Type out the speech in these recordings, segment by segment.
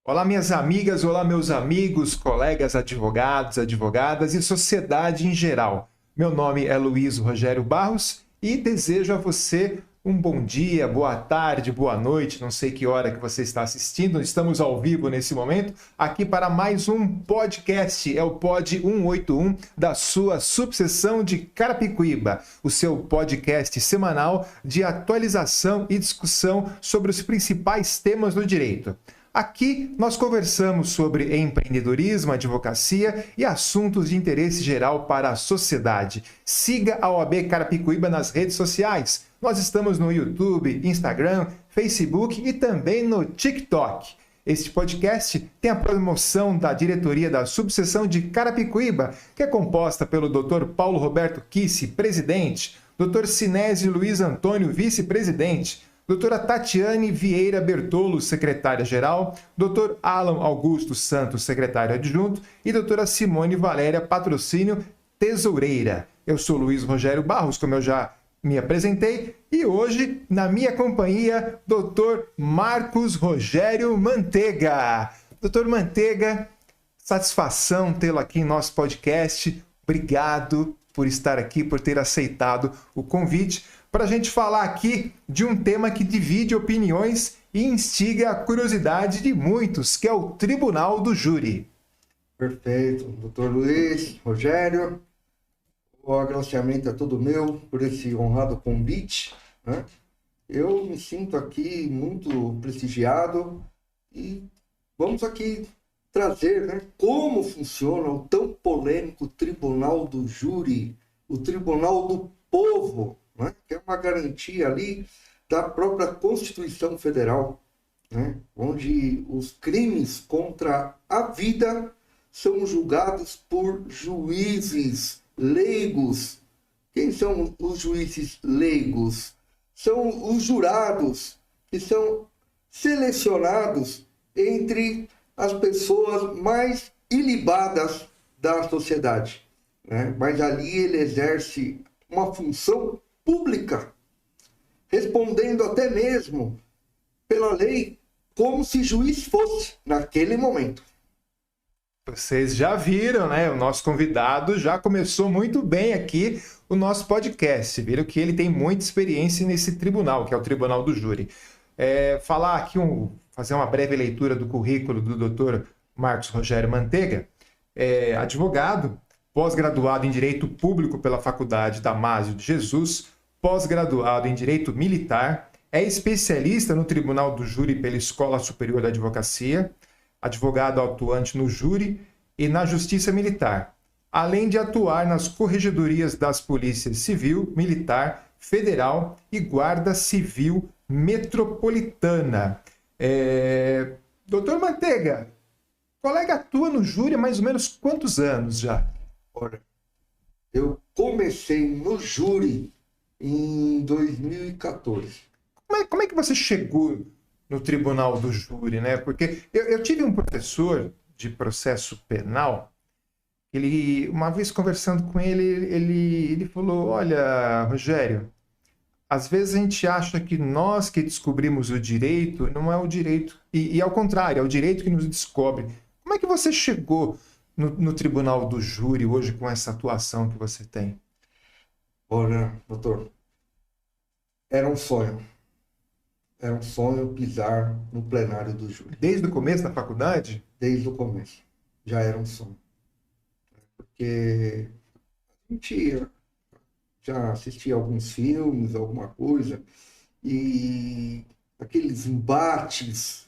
Olá, minhas amigas, olá, meus amigos, colegas advogados, advogadas e sociedade em geral. Meu nome é Luiz Rogério Barros e desejo a você um bom dia, boa tarde, boa noite, não sei que hora que você está assistindo, estamos ao vivo nesse momento, aqui para mais um podcast, é o Pod 181 da sua subseção de Carapicuíba, o seu podcast semanal de atualização e discussão sobre os principais temas do direito. Aqui nós conversamos sobre empreendedorismo, advocacia e assuntos de interesse geral para a sociedade. Siga a OAB Carapicuíba nas redes sociais. Nós estamos no YouTube, Instagram, Facebook e também no TikTok. Este podcast tem a promoção da diretoria da subseção de Carapicuíba, que é composta pelo Dr. Paulo Roberto Kissi, presidente, Dr. Sinésio Luiz Antônio, vice-presidente, doutora Tatiane Vieira Bertolo, secretária-geral, Dr. Alan Augusto Santos, secretário adjunto, e doutora Simone Valéria Patrocínio, tesoureira. Eu sou Luiz Rogério Barros, como eu já me apresentei, e hoje, na minha companhia, Dr. Marcos Rogério Mantega. Dr. Mantega, satisfação tê-lo aqui em nosso podcast. Obrigado por estar aqui, por ter aceitado o convite, para a gente falar aqui de um tema que divide opiniões e instiga a curiosidade de muitos, que é o Tribunal do Júri. Perfeito, doutor Luiz, Rogério, o agraciamento é todo meu por esse honrado convite, né? Eu me sinto aqui muito prestigiado e vamos aqui trazer, né, como funciona o tão polêmico Tribunal do Júri, o Tribunal do Povo, né, que é uma garantia ali da própria Constituição Federal, né, onde os crimes contra a vida são julgados por juízes leigos. Quem são os juízes leigos? São os jurados que são selecionados entre as pessoas mais ilibadas da sociedade, né? Mas ali ele exerce uma função pública, respondendo até mesmo pela lei como se juiz fosse naquele momento. Vocês já viram, né? O nosso convidado já começou muito bem aqui o nosso podcast. Viram que ele tem muita experiência nesse tribunal, que é o Tribunal do Júri. Falar aqui, fazer uma breve leitura do currículo do Dr. Marcos Rogério Mantega. Advogado, pós-graduado em Direito Público pela Faculdade Damásio de Jesus, pós-graduado em Direito Militar, é especialista no Tribunal do Júri pela Escola Superior da Advocacia, advogado atuante no júri e na Justiça Militar, além de atuar nas corregedorias das Polícias Civil, Militar, Federal e Guarda Civil Metropolitana. Doutor Mantega, colega atua no júri há mais ou menos quantos anos já? Olha, eu comecei no júri em 2014. Como é que você chegou no Tribunal do Júri, né? Porque eu tive um professor de processo penal, uma vez conversando com ele falou, olha, Rogério, às vezes a gente acha que nós que descobrimos o direito, não é o direito, e ao contrário, é o direito que nos descobre. Como é que você chegou no Tribunal do Júri hoje com essa atuação que você tem? Olha, doutor, era um sonho. Era um sonho pisar no plenário do júri. Desde o começo da faculdade? Desde o começo. Já era um sonho. Porque a gente já assistia alguns filmes, alguma coisa, e aqueles embates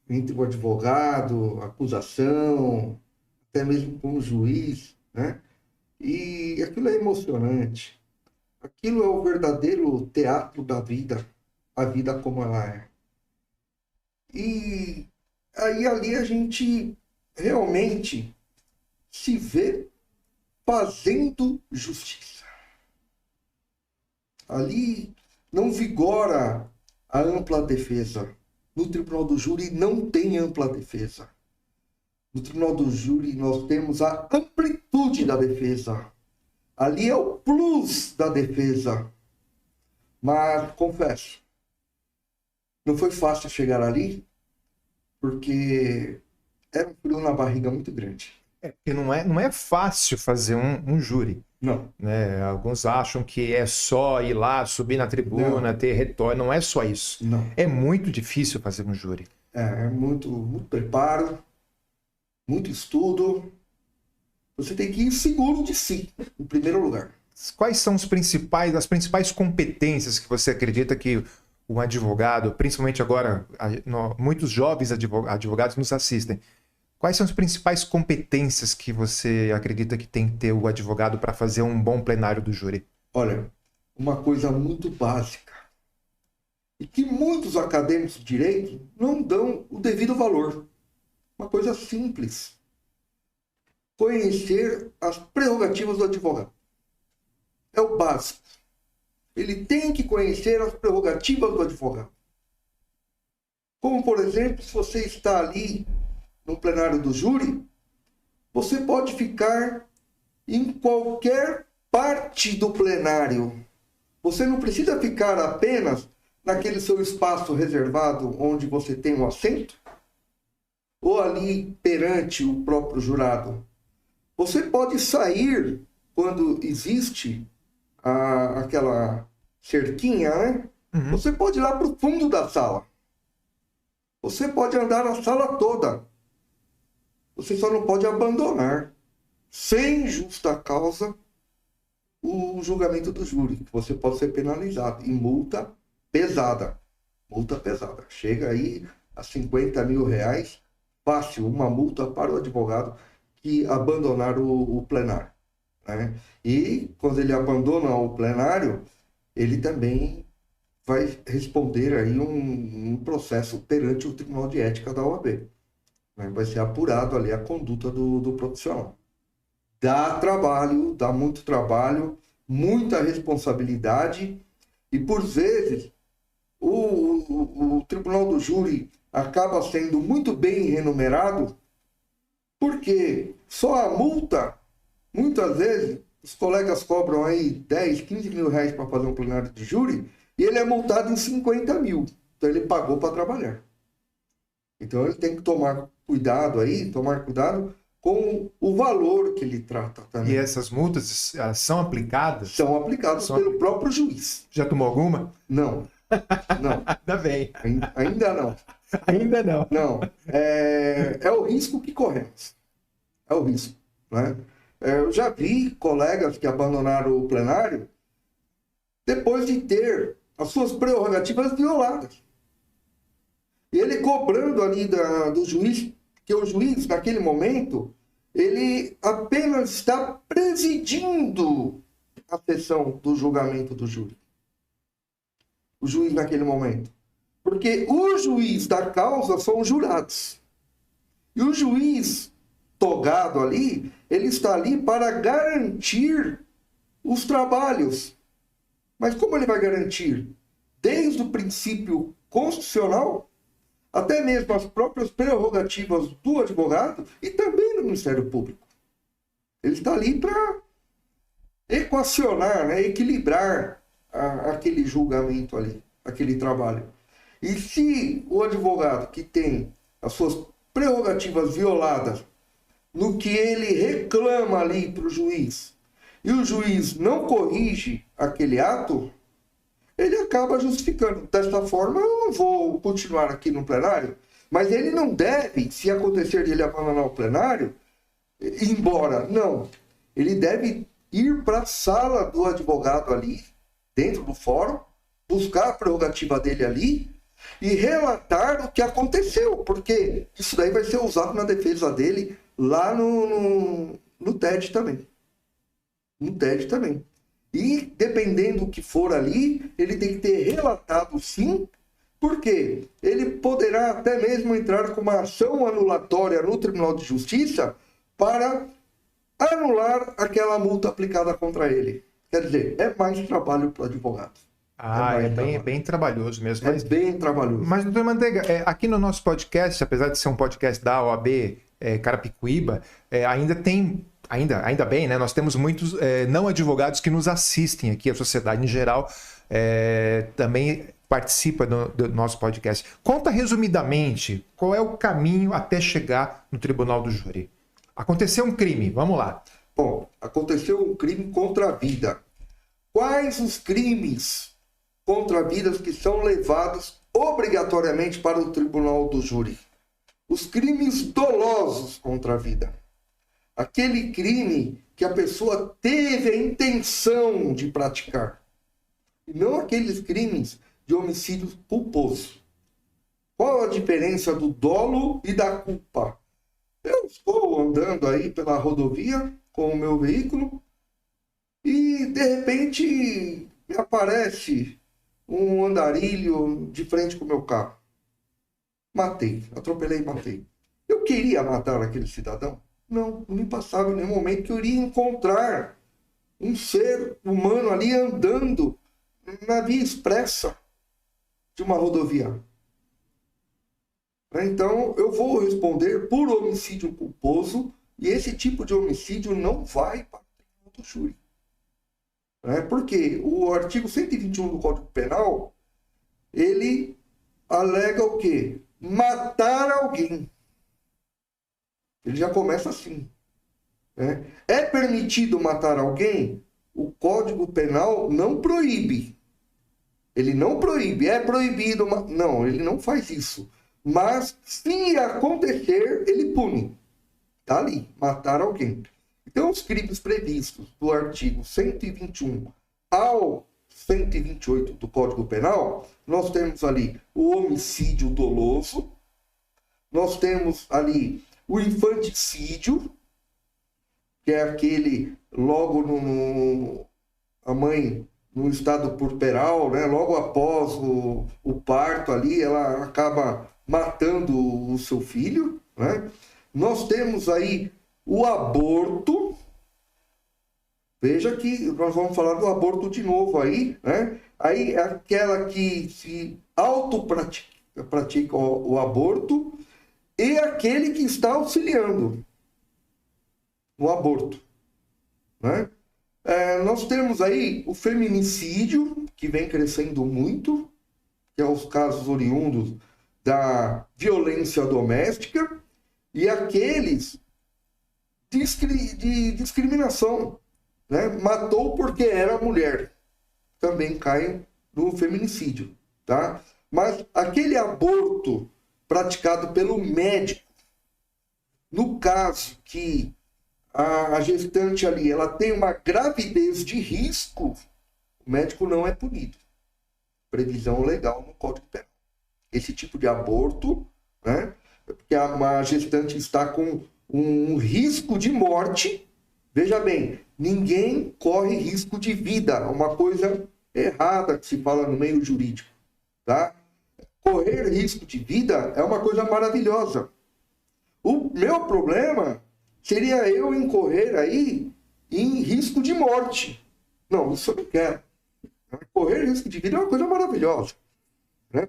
entre o advogado, a acusação, até mesmo com o juiz, né? E aquilo é emocionante. Aquilo é o verdadeiro teatro da vida. A vida como ela é. E aí ali a gente realmente se vê fazendo justiça. Ali não vigora a ampla defesa. No Tribunal do Júri não tem ampla defesa. No Tribunal do Júri nós temos a amplitude da defesa. Ali é o plus da defesa. Mas, confesso, não foi fácil chegar ali, porque era um frio na barriga muito grande. Porque não é fácil fazer um júri, Não, né? Alguns acham que é só ir lá, subir na tribuna, não, ter retórica. Não é só isso. não. É muito difícil fazer um júri. É muito, muito preparo, muito estudo. Você tem que ir seguro de si, em primeiro lugar. Quais são as principais competências que você acredita que um advogado, principalmente agora, muitos jovens advogados nos assistem. Quais são as principais competências que você acredita que tem que ter o advogado para fazer um bom plenário do júri? Olha, uma coisa muito básica e que muitos acadêmicos de direito não dão o devido valor. Uma coisa simples. Conhecer as prerrogativas do advogado. É o básico. Ele tem que conhecer as prerrogativas do advogado. Como, por exemplo, se você está ali no plenário do júri, você pode ficar em qualquer parte do plenário. Você não precisa ficar apenas naquele seu espaço reservado onde você tem um assento, ou ali perante o próprio jurado. Você pode sair quando existe aquela cerquinha, né? Uhum. Você pode ir lá para o fundo da sala. Você pode andar a sala toda. Você só não pode abandonar, sem justa causa, o julgamento do júri. Você pode ser penalizado em multa pesada. Multa pesada. Chega aí a 50 mil reais, fácil, uma multa para o advogado que abandonar o plenário. Né? E quando ele abandona o plenário, ele também vai responder aí um processo perante o Tribunal de Ética da OAB. Né? Vai ser apurado ali a conduta do profissional. Dá trabalho, dá muito trabalho, muita responsabilidade e, por vezes, o Tribunal do Júri acaba sendo muito bem remunerado porque só a multa, muitas vezes, os colegas cobram aí 10, 15 mil reais para fazer um plenário de júri e ele é multado em 50 mil. Então ele pagou para trabalhar. Então ele tem que tomar cuidado com o valor que ele trata também. E essas multas, elas são aplicadas? São aplicadas pelo próprio juiz. Já tomou alguma? Não. Não. Ainda bem. Ainda não. Ainda não. Não. É o risco que corremos. É o risco. Né? Eu já vi colegas que abandonaram o plenário depois de ter as suas prerrogativas violadas. E ele cobrando ali do juiz, que o juiz, naquele momento, ele apenas está presidindo a sessão do julgamento do júri. O juiz naquele momento. Porque o juiz da causa são os jurados. E o juiz togado ali, ele está ali para garantir os trabalhos. Mas como ele vai garantir? Desde o princípio constitucional, até mesmo as próprias prerrogativas do advogado e também do Ministério Público. Ele está ali para equacionar, né, equilibrar aquele julgamento ali, aquele trabalho. E se o advogado que tem as suas prerrogativas violadas no que ele reclama ali para o juiz, e o juiz não corrige aquele ato, ele acaba justificando. Desta forma, eu não vou continuar aqui no plenário, mas ele não deve, se acontecer de ele abandonar o plenário, ir embora. Não. Ele deve ir para a sala do advogado ali, dentro do fórum, buscar a prerrogativa dele ali e relatar o que aconteceu, porque isso daí vai ser usado na defesa dele lá no TED também. No TED também. E, dependendo do que for ali, ele tem que ter relatado sim, porque ele poderá até mesmo entrar com uma ação anulatória no Tribunal de Justiça para anular aquela multa aplicada contra ele. Quer dizer, é mais trabalho para o advogado. É bem trabalhoso mesmo. É bem trabalhoso. Mas, doutor Manteiga, aqui no nosso podcast, apesar de ser um podcast da OAB Carapicuíba, ainda bem, né? Nós temos muitos não advogados que nos assistem aqui, a sociedade em geral também participa do nosso podcast. Conta resumidamente qual é o caminho até chegar no tribunal do júri. Aconteceu um crime, vamos lá. Bom, aconteceu um crime contra a vida. Quais os crimes contra a vida que são levados obrigatoriamente para o tribunal do júri? Os crimes dolosos contra a vida. Aquele crime que a pessoa teve a intenção de praticar. E não aqueles crimes de homicídio culposo. Qual a diferença do dolo e da culpa? Eu estou andando aí pela rodovia com o meu veículo e, de repente, me aparece um andarilho de frente com o meu carro. Matei, atropelei e matei. Eu queria matar aquele cidadão? Não me passava em nenhum momento que eu iria encontrar um ser humano ali andando na via expressa de uma rodovia. Então, eu vou responder por homicídio culposo e esse tipo de homicídio não vai para o tribunal do júri. Porque o artigo 121 do Código Penal, ele alega o quê? Matar alguém. Ele já começa assim. É permitido matar alguém? O Código Penal não proíbe. Ele não proíbe. É proibido. Não, ele não faz isso. Mas, se acontecer, ele pune. Está ali, matar alguém. Então, os crimes previstos do artigo 121 ao 128 do Código Penal, nós temos ali o homicídio doloso, nós temos ali o infanticídio, que é aquele logo a mãe no estado puerperal, né? Logo após o parto ali, ela acaba matando o seu filho, né? Nós temos aí o aborto. Veja que nós vamos falar do aborto de novo aí, né? Aí é aquela que se pratica o aborto e aquele que está auxiliando no aborto, né? Nós temos aí o feminicídio, que vem crescendo muito, que é os casos oriundos da violência doméstica, e aqueles de discriminação, né? Matou porque era mulher, também caem no feminicídio, tá? Mas aquele aborto praticado pelo médico, no caso que a gestante ali ela tem uma gravidez de risco, o médico não é punido. Previsão legal no Código Penal. Esse tipo de aborto, né? Porque uma gestante está com um risco de morte. Veja bem, ninguém corre risco de vida. Uma coisa errada que se fala no meio jurídico, tá? Correr risco de vida é uma coisa maravilhosa. O meu problema seria eu incorrer aí em risco de morte. Não, isso eu não quero. Correr risco de vida é uma coisa maravilhosa.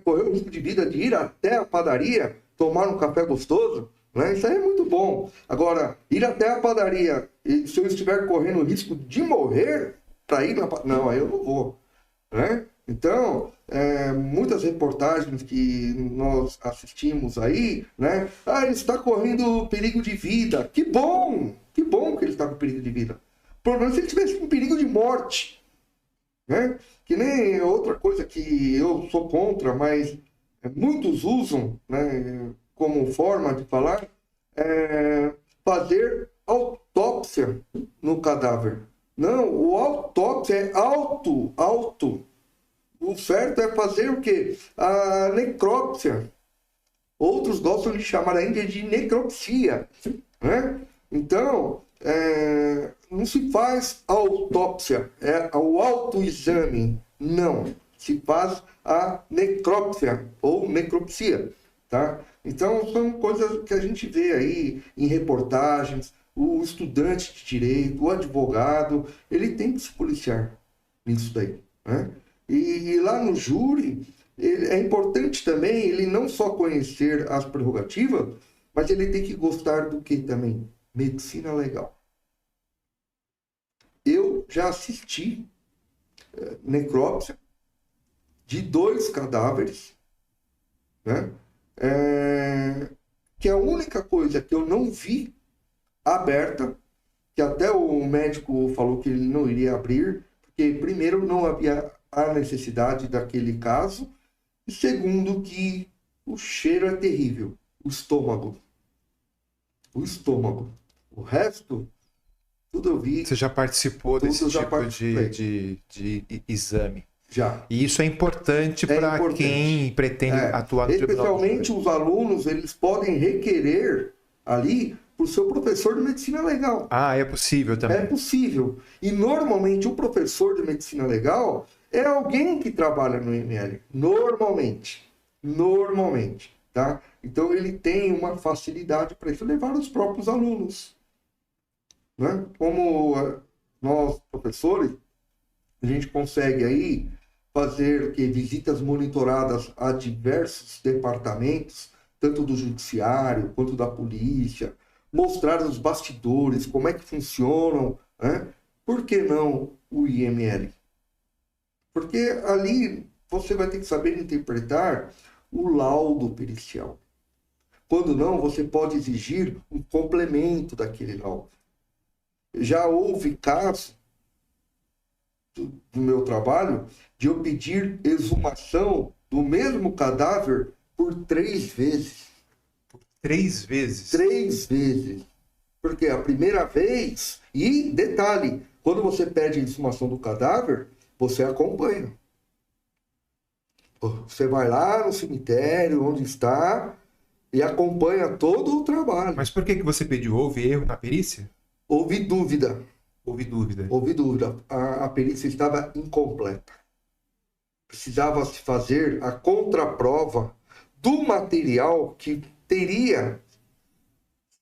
Correr o risco de vida de ir até a padaria, tomar um café gostoso, né? Isso aí é muito bom. Agora, ir até a padaria, e se eu estiver correndo o risco de morrer para ir na padaria, não, aí eu não vou. Né? Então, muitas reportagens que nós assistimos aí, né? Ele está correndo perigo de vida. Que bom que ele está com perigo de vida. O problema é se ele tivesse com perigo de morte. Né? Que nem outra coisa que eu sou contra, mas muitos usam, né, como forma de falar, fazer autópsia no cadáver. Não, o autópsia é auto. O certo é fazer o quê? A necrópsia. Outros gostam de chamar ainda de necropsia. Né? Então, não se faz autópsia, é o autoexame. Não, se faz a necrópsia ou necropsia. Tá? Então, são coisas que a gente vê aí em reportagens. O estudante de direito, o advogado, ele tem que se policiar nisso daí. Né? E lá no júri, é importante também ele não só conhecer as prerrogativas, mas ele tem que gostar do que também? Medicina legal. Eu já assisti necrópsia de 2 cadáveres, né? Que a única coisa que eu não vi aberta, que até o médico falou que ele não iria abrir, porque primeiro não havia a necessidade daquele caso, e segundo que o cheiro é terrível, o estômago. O estômago. O resto, tudo eu vi. Você já participou desse tipo de exame? Já. E isso é importante para quem pretende atuar no tribunal. Especialmente os alunos, eles podem requerer ali para o seu professor de medicina legal. Ah, é possível também? É possível. E normalmente o professor de medicina legal é alguém que trabalha no IML. Normalmente. Tá? Então ele tem uma facilidade para isso, levar os próprios alunos. Né? Como nós, professores, a gente consegue aí fazer visitas monitoradas a diversos departamentos, tanto do judiciário quanto da polícia, mostrar os bastidores, como é que funcionam, né? Por que não o IML? Porque ali você vai ter que saber interpretar o laudo pericial. Quando não, você pode exigir um complemento daquele laudo. Já houve caso do meu trabalho de eu pedir exumação do mesmo cadáver por 3 vezes. 3 vezes? 3 vezes. Porque a primeira vez... E, detalhe, quando você pede a exumação do cadáver, você acompanha. Você vai lá no cemitério, onde está, e acompanha todo o trabalho. Mas por que você pediu? Houve erro na perícia? Houve dúvida. Houve dúvida. Houve dúvida. A perícia estava incompleta. Precisava se fazer a contraprova do material que teria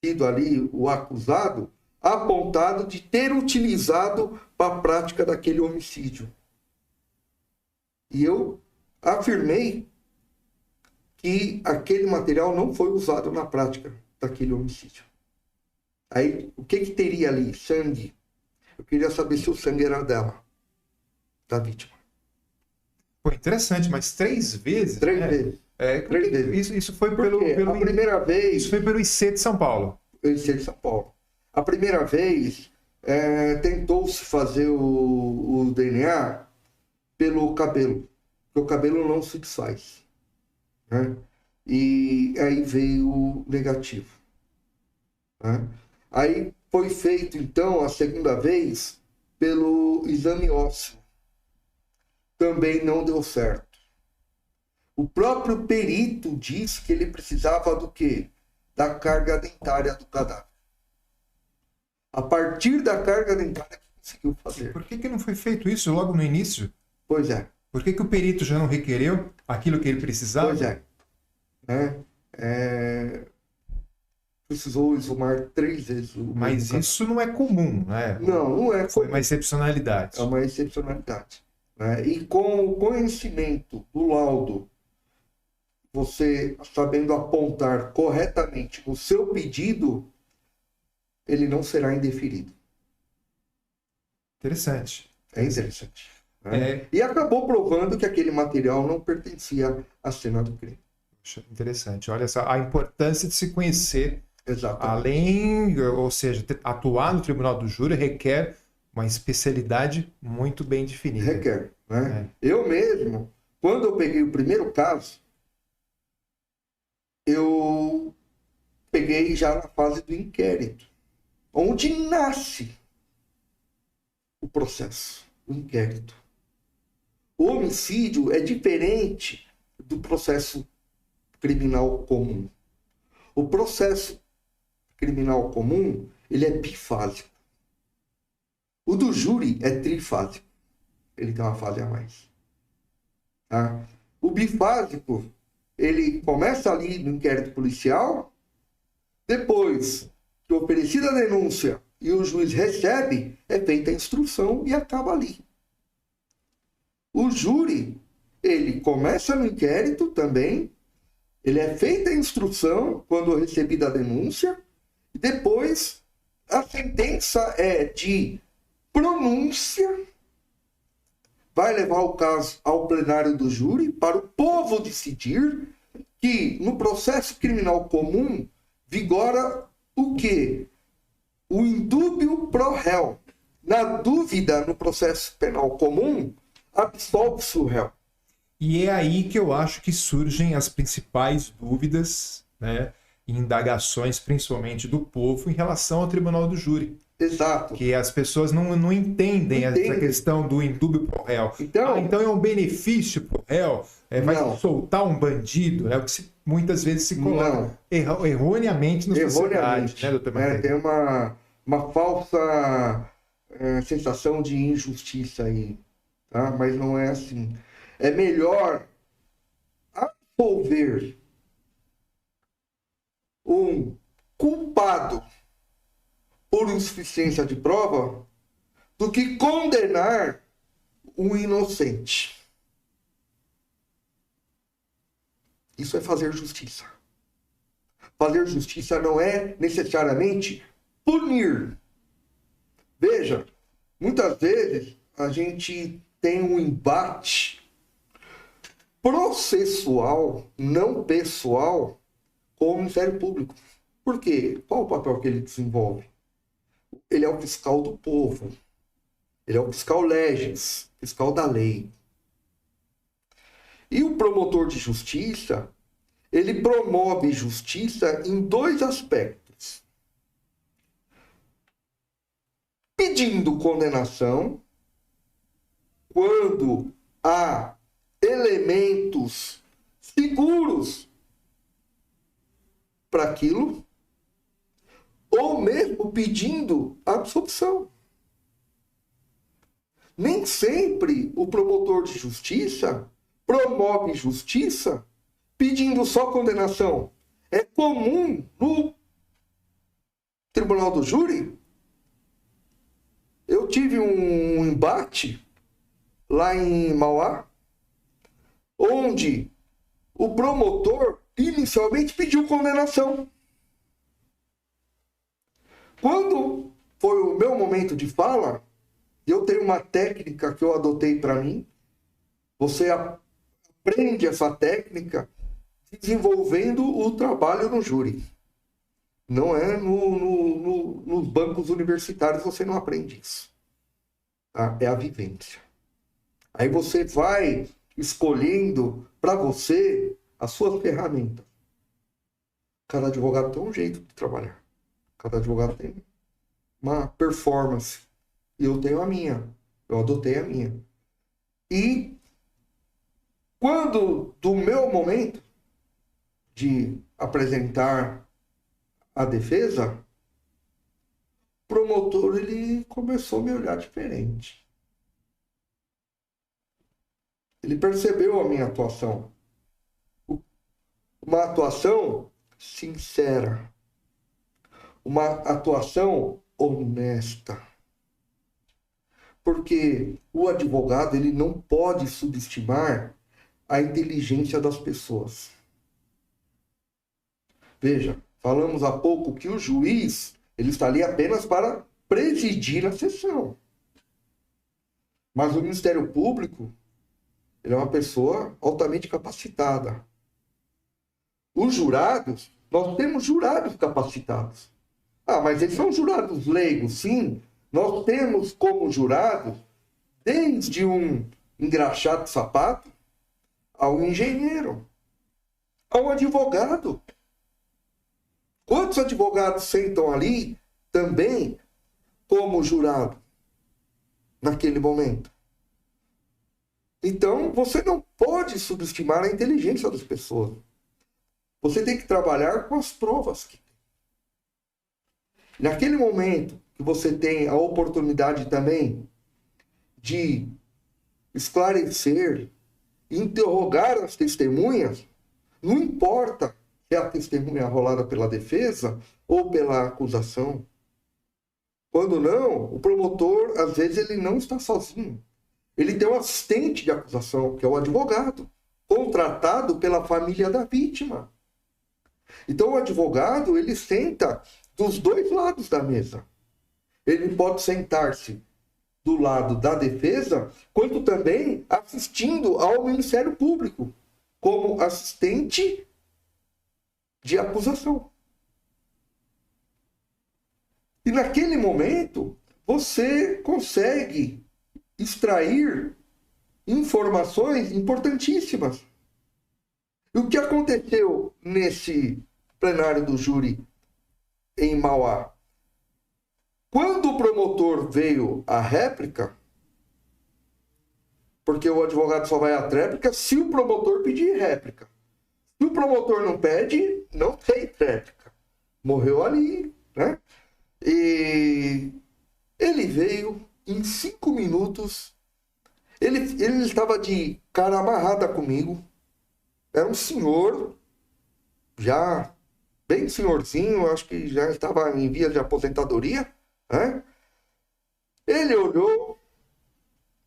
sido ali o acusado apontado de ter utilizado para a prática daquele homicídio. E eu afirmei que aquele material não foi usado na prática daquele homicídio. Aí, o que teria ali? Sangue. Eu queria saber se o sangue era dela, da vítima. Pô, interessante, mas 3 vezes? 3 vezes. 3 vezes. Isso foi pelo a primeira vez... Isso foi pelo IC de São Paulo. Pelo IC de São Paulo. A primeira vez, tentou-se fazer o DNA pelo cabelo. Porque o cabelo não se desfaz. Né? E aí veio negativo. Né? Aí foi feito, então, a segunda vez, pelo exame ósseo. Também não deu certo. O próprio perito disse que ele precisava do quê? Da carga dentária do cadáver. A partir da carga dentária que conseguiu fazer. Por que não foi feito isso logo no início? Pois é. Por que o perito já não requereu aquilo que ele precisava? Pois é. Precisou exumar 3 vezes. Mas isso não é comum, né? Não é comum. Foi uma excepcionalidade. É uma excepcionalidade. Né? E com o conhecimento do laudo, você sabendo apontar corretamente o seu pedido, ele não será indeferido. Interessante. É interessante. Né? E acabou provando que aquele material não pertencia à cena do crime. Interessante. Olha só, a importância de se conhecer. Exatamente. Além, ou seja, atuar no tribunal do júri requer uma especialidade muito bem definida. Requer. Né? Eu mesmo, quando eu peguei o primeiro caso, eu peguei já na fase do inquérito, onde nasce o processo, o inquérito. O homicídio é diferente do processo criminal comum. O processo criminal comum, ele é bifásico. O do júri é trifásico. Ele tem uma fase a mais. Tá? O bifásico, ele começa ali no inquérito policial, depois que oferecida a denúncia e o juiz recebe, é feita a instrução e acaba ali. O júri, ele começa no inquérito também, ele é feita a instrução quando recebida a denúncia, e depois a sentença é de pronúncia vai levar o caso ao plenário do júri para o povo decidir, que no processo criminal comum vigora o quê? O indúbio pro réu. Na dúvida, no processo penal comum, absolve-se o réu. E é aí que eu acho que surgem as principais dúvidas, né, e indagações, principalmente do povo, em relação ao tribunal do júri. Exato. Que as pessoas não entendem essa questão do indúbio pro réu. Então é um benefício pro réu, vai soltar um bandido, é o que muitas vezes se coloca erroneamente na sociedade, né, doutor Manteiga? Tem uma falsa sensação de injustiça aí, tá? Mas não é assim. É melhor absolver um culpado por insuficiência de prova do que condenar um inocente. Isso é fazer justiça. Fazer justiça não é necessariamente punir. Veja, muitas vezes a gente tem um embate processual, não pessoal, com o Ministério Público. Por quê? Qual o papel que ele desenvolve? Ele é o fiscal do povo. Ele é o fiscal legis, fiscal da lei. E o promotor de justiça, ele promove justiça em dois aspectos. Pedindo condenação, quando há elementos seguros para aquilo, ou mesmo pedindo absolução. Nem sempre o promotor de justiça promove justiça pedindo só condenação. É comum no tribunal do júri. Eu tive um embate lá em Mauá, onde o promotor inicialmente pediu condenação. Quando foi o meu momento de fala, eu tenho uma técnica que eu adotei para mim. Você aprende essa técnica desenvolvendo o trabalho no júri. Não é nos bancos universitários, você não aprende isso. Tá? É a vivência. Aí você vai escolhendo para você as suas ferramentas. Cada advogado tem um jeito de trabalhar. Cada advogado tem uma performance. E eu tenho a minha. Eu adotei a minha. E quando, do meu momento de apresentar a defesa, o promotor ele começou a me olhar diferente. Ele percebeu a minha atuação. Uma atuação sincera. Uma atuação honesta. Porque o advogado ele não pode subestimar a inteligência das pessoas. Veja, falamos há pouco que o juiz ele está ali apenas para presidir a sessão. Mas o Ministério Público ele é uma pessoa altamente capacitada. Os jurados, nós temos jurados capacitados. Ah, mas eles são jurados leigos, sim. Nós temos como jurados, desde um engraxado de sapato, ao engenheiro, ao advogado. Quantos advogados sentam ali também como jurado naquele momento? Então, você não pode subestimar a inteligência das pessoas. Você tem que trabalhar com as provas que tem. Naquele momento que você tem a oportunidade também de esclarecer, interrogar as testemunhas, não importa se é a testemunha rolada pela defesa ou pela acusação. Quando não, o promotor, às vezes, ele não está sozinho. Ele tem um assistente de acusação, que é o advogado, contratado pela família da vítima. Então, o advogado, ele senta dos dois lados da mesa. Ele pode sentar-se do lado da defesa, quanto também assistindo ao Ministério Público, como assistente de acusação. E naquele momento, você consegue extrair informações importantíssimas. E o que aconteceu nesse plenário do júri em Mauá? Quando o promotor veio à réplica, porque o advogado só vai à réplica se o promotor pedir réplica. Se o promotor não pede, não tem réplica. Morreu ali, né? E ele veio em 5 minutos. Ele estava de cara amarrada comigo. Era um senhor, já bem senhorzinho, acho que já estava em via de aposentadoria, né? Ele olhou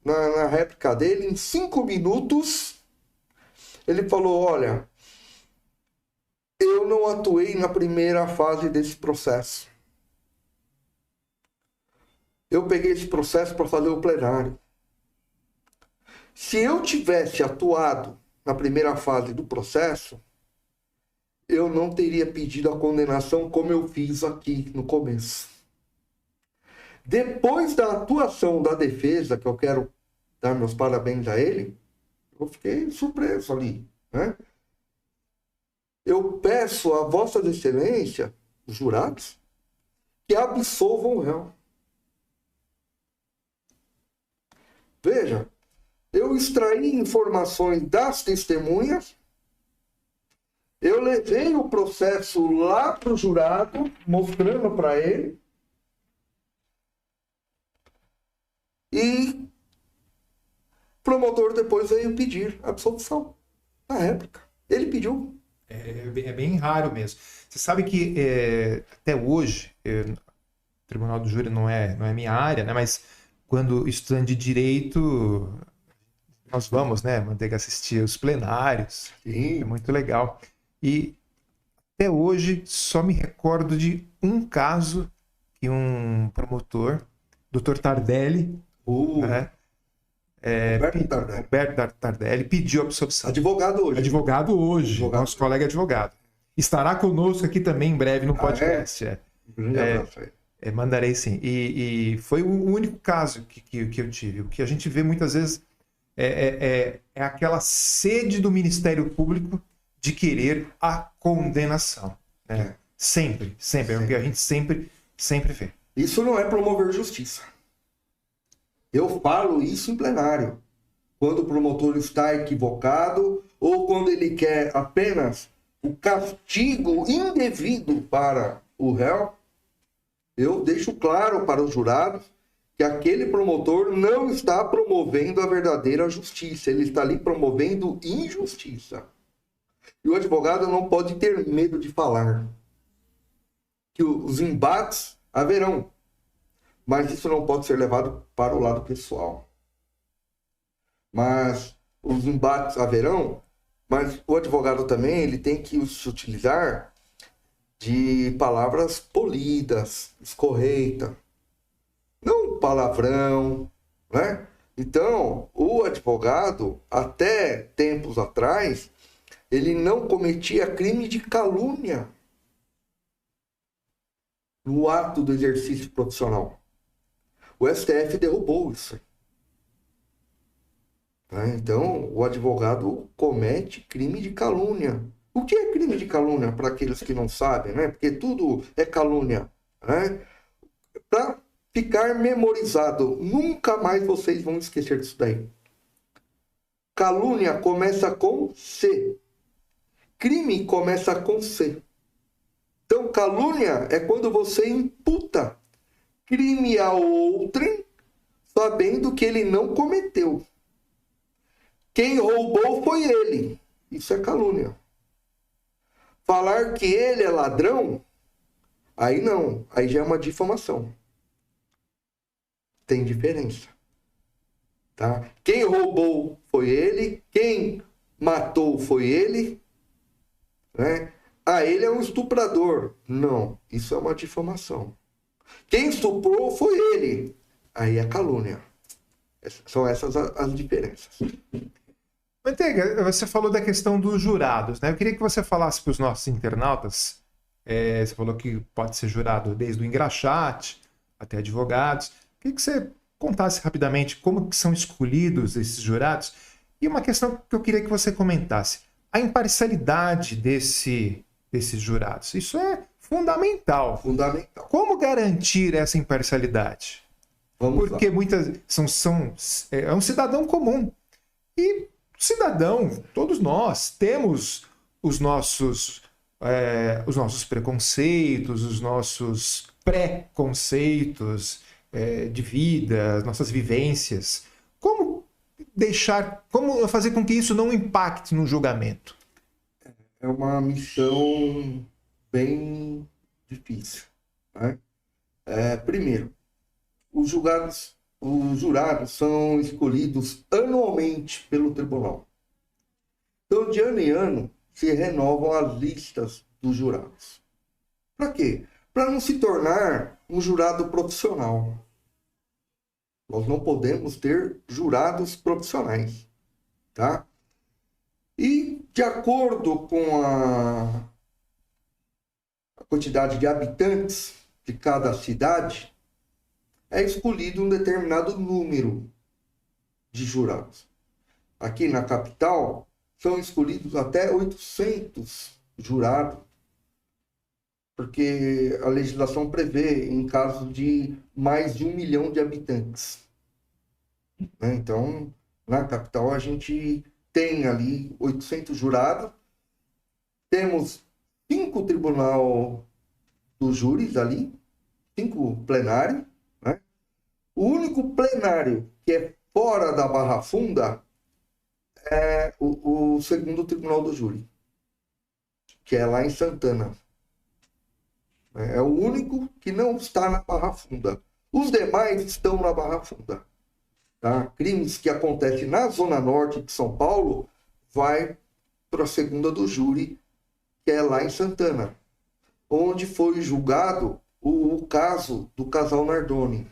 na réplica dele, em 5 minutos, ele falou: olha, eu não atuei na primeira fase desse processo. Eu peguei esse processo para fazer o plenário. Se eu tivesse atuado na primeira fase do processo, eu não teria pedido a condenação como eu fiz aqui no começo. Depois da atuação da defesa, que eu quero dar meus parabéns a ele, eu fiquei surpreso ali, né? Eu peço a Vossas Excelências, os jurados, que absolvam o réu. Veja, eu extraí informações das testemunhas, eu levei o processo lá para o jurado, mostrando para ele, e o promotor depois veio pedir absolvição na réplica. Ele pediu. É bem raro mesmo. Você sabe que até hoje, o Tribunal do Júri não é minha área, né? Mas quando estudante de direito, nós vamos, né, manter que assistir os plenários. Sim. É muito legal. E até hoje só me recordo de um caso que um promotor, Dr. Tardelli, né, Roberto Tardelli, pediu absolvição. Advogado hoje. Advogado hoje, nosso colega advogado. Estará conosco aqui também em breve no podcast. Mandarei sim. E foi o único caso que eu tive. O que a gente vê muitas vezes é aquela sede do Ministério Público de querer a condenação. Né? Sempre. É o que a gente sempre vê. Isso não é promover justiça. Eu falo isso em plenário. Quando o promotor está equivocado ou quando ele quer apenas o castigo indevido para o réu, eu deixo claro para os jurados que aquele promotor não está promovendo a verdadeira justiça. Ele está ali promovendo injustiça. E o advogado não pode ter medo de falar. Que os embates haverão. Mas isso não pode ser levado para o lado pessoal. Mas os embates haverão, mas o advogado também ele tem que se utilizar de palavras polidas, escorreita, não palavrão, né? Então, o advogado, até tempos atrás, ele não cometia crime de calúnia no ato do exercício profissional. O STF derrubou isso. Então, o advogado comete crime de calúnia. O que é crime de calúnia para aqueles que não sabem, né? Porque tudo é calúnia, né? Para ficar memorizado, nunca mais vocês vão esquecer disso daí. Calúnia começa com C. Crime começa com C. Então, calúnia é quando você imputa crime a outrem, sabendo que ele não cometeu. Quem roubou foi ele. Isso é calúnia. Falar que ele é ladrão, aí não. Aí já é uma difamação. Tem diferença. Tá? Quem roubou foi ele. Quem matou foi ele. Né? Ele é um estuprador. Não. Isso é uma difamação. Quem estuprou foi ele. aí é calúnia. São essas as diferenças. Manteiga, você falou da questão dos jurados, né? Eu queria que você falasse para os nossos internautas. Você falou que pode ser jurado desde o engraxate até advogados. Queria que você contasse rapidamente como que são escolhidos esses jurados. E uma questão que eu queria que você comentasse. A imparcialidade desses jurados. Isso é fundamental. Fundamental. Como garantir essa imparcialidade? Porque é um cidadão comum. E cidadão, todos nós temos os nossos preconceitos, os nossos pré-conceitos de vida, as nossas vivências. Como fazer com que isso não impacte no julgamento? É uma missão bem difícil, né? Primeiro, os jurados são escolhidos anualmente pelo tribunal. Então, de ano em ano, se renovam as listas dos jurados. Para quê? Para não se tornar um jurado profissional. Nós não podemos ter jurados profissionais, tá? E, de acordo com a quantidade de habitantes de cada cidade, é escolhido um determinado número de jurados. Aqui na capital, são escolhidos até 800 jurados, porque a legislação prevê em caso de mais de 1 milhão de habitantes. Então, na capital, a gente tem ali 800 jurados, temos 5 tribunal dos júris ali, 5 plenários, né? O único plenário que é fora da Barra Funda é o segundo tribunal do júri, que é lá em Santana. É o único que não está na Barra Funda. Os demais estão na Barra Funda. Tá? Crimes que acontecem na Zona Norte de São Paulo vai para a segunda do júri, que é lá em Santana, onde foi julgado o caso do casal Nardoni.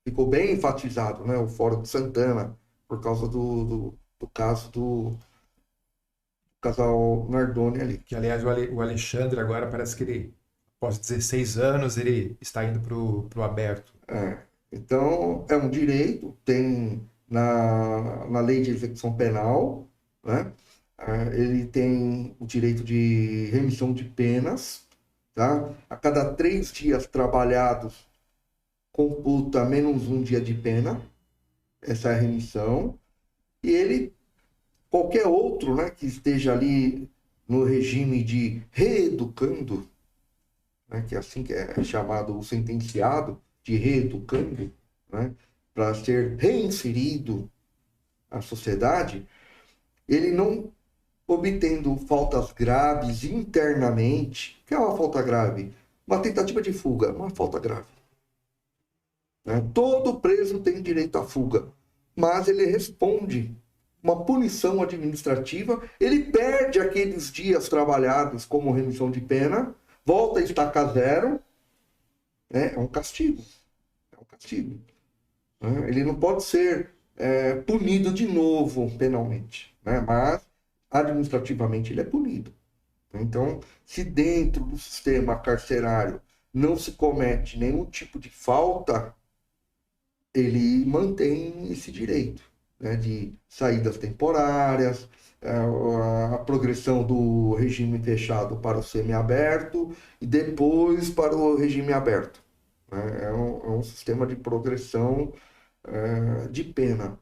Ficou bem enfatizado, né? O Fórum de Santana, por causa do caso do casal Nardoni ali. Que, aliás, o Alexandre agora parece que ele, após 16 anos, ele está indo para o aberto. Então, é um direito, tem na lei de execução penal, né? Ele tem o direito de remissão de penas, tá? A cada 3 dias trabalhados, computa menos 1 dia de pena, essa é a remissão. E ele, qualquer outro, né, que esteja ali no regime de reeducando, né, que é assim que é chamado o sentenciado, de reeducando, né, para ser reinserido à sociedade, ele não obtendo faltas graves internamente. O que é uma falta grave? Uma tentativa de fuga, uma falta grave. Todo preso tem direito à fuga, mas ele responde uma punição administrativa, ele perde aqueles dias trabalhados como remissão de pena, volta a estacar zero, é um castigo. É um castigo. Ele não pode ser punido de novo penalmente, mas administrativamente ele é punido. Então, se dentro do sistema carcerário não se comete nenhum tipo de falta, ele mantém esse direito, né, de saídas temporárias, a progressão do regime fechado para o semiaberto e depois para o regime aberto. É um sistema de progressão de pena.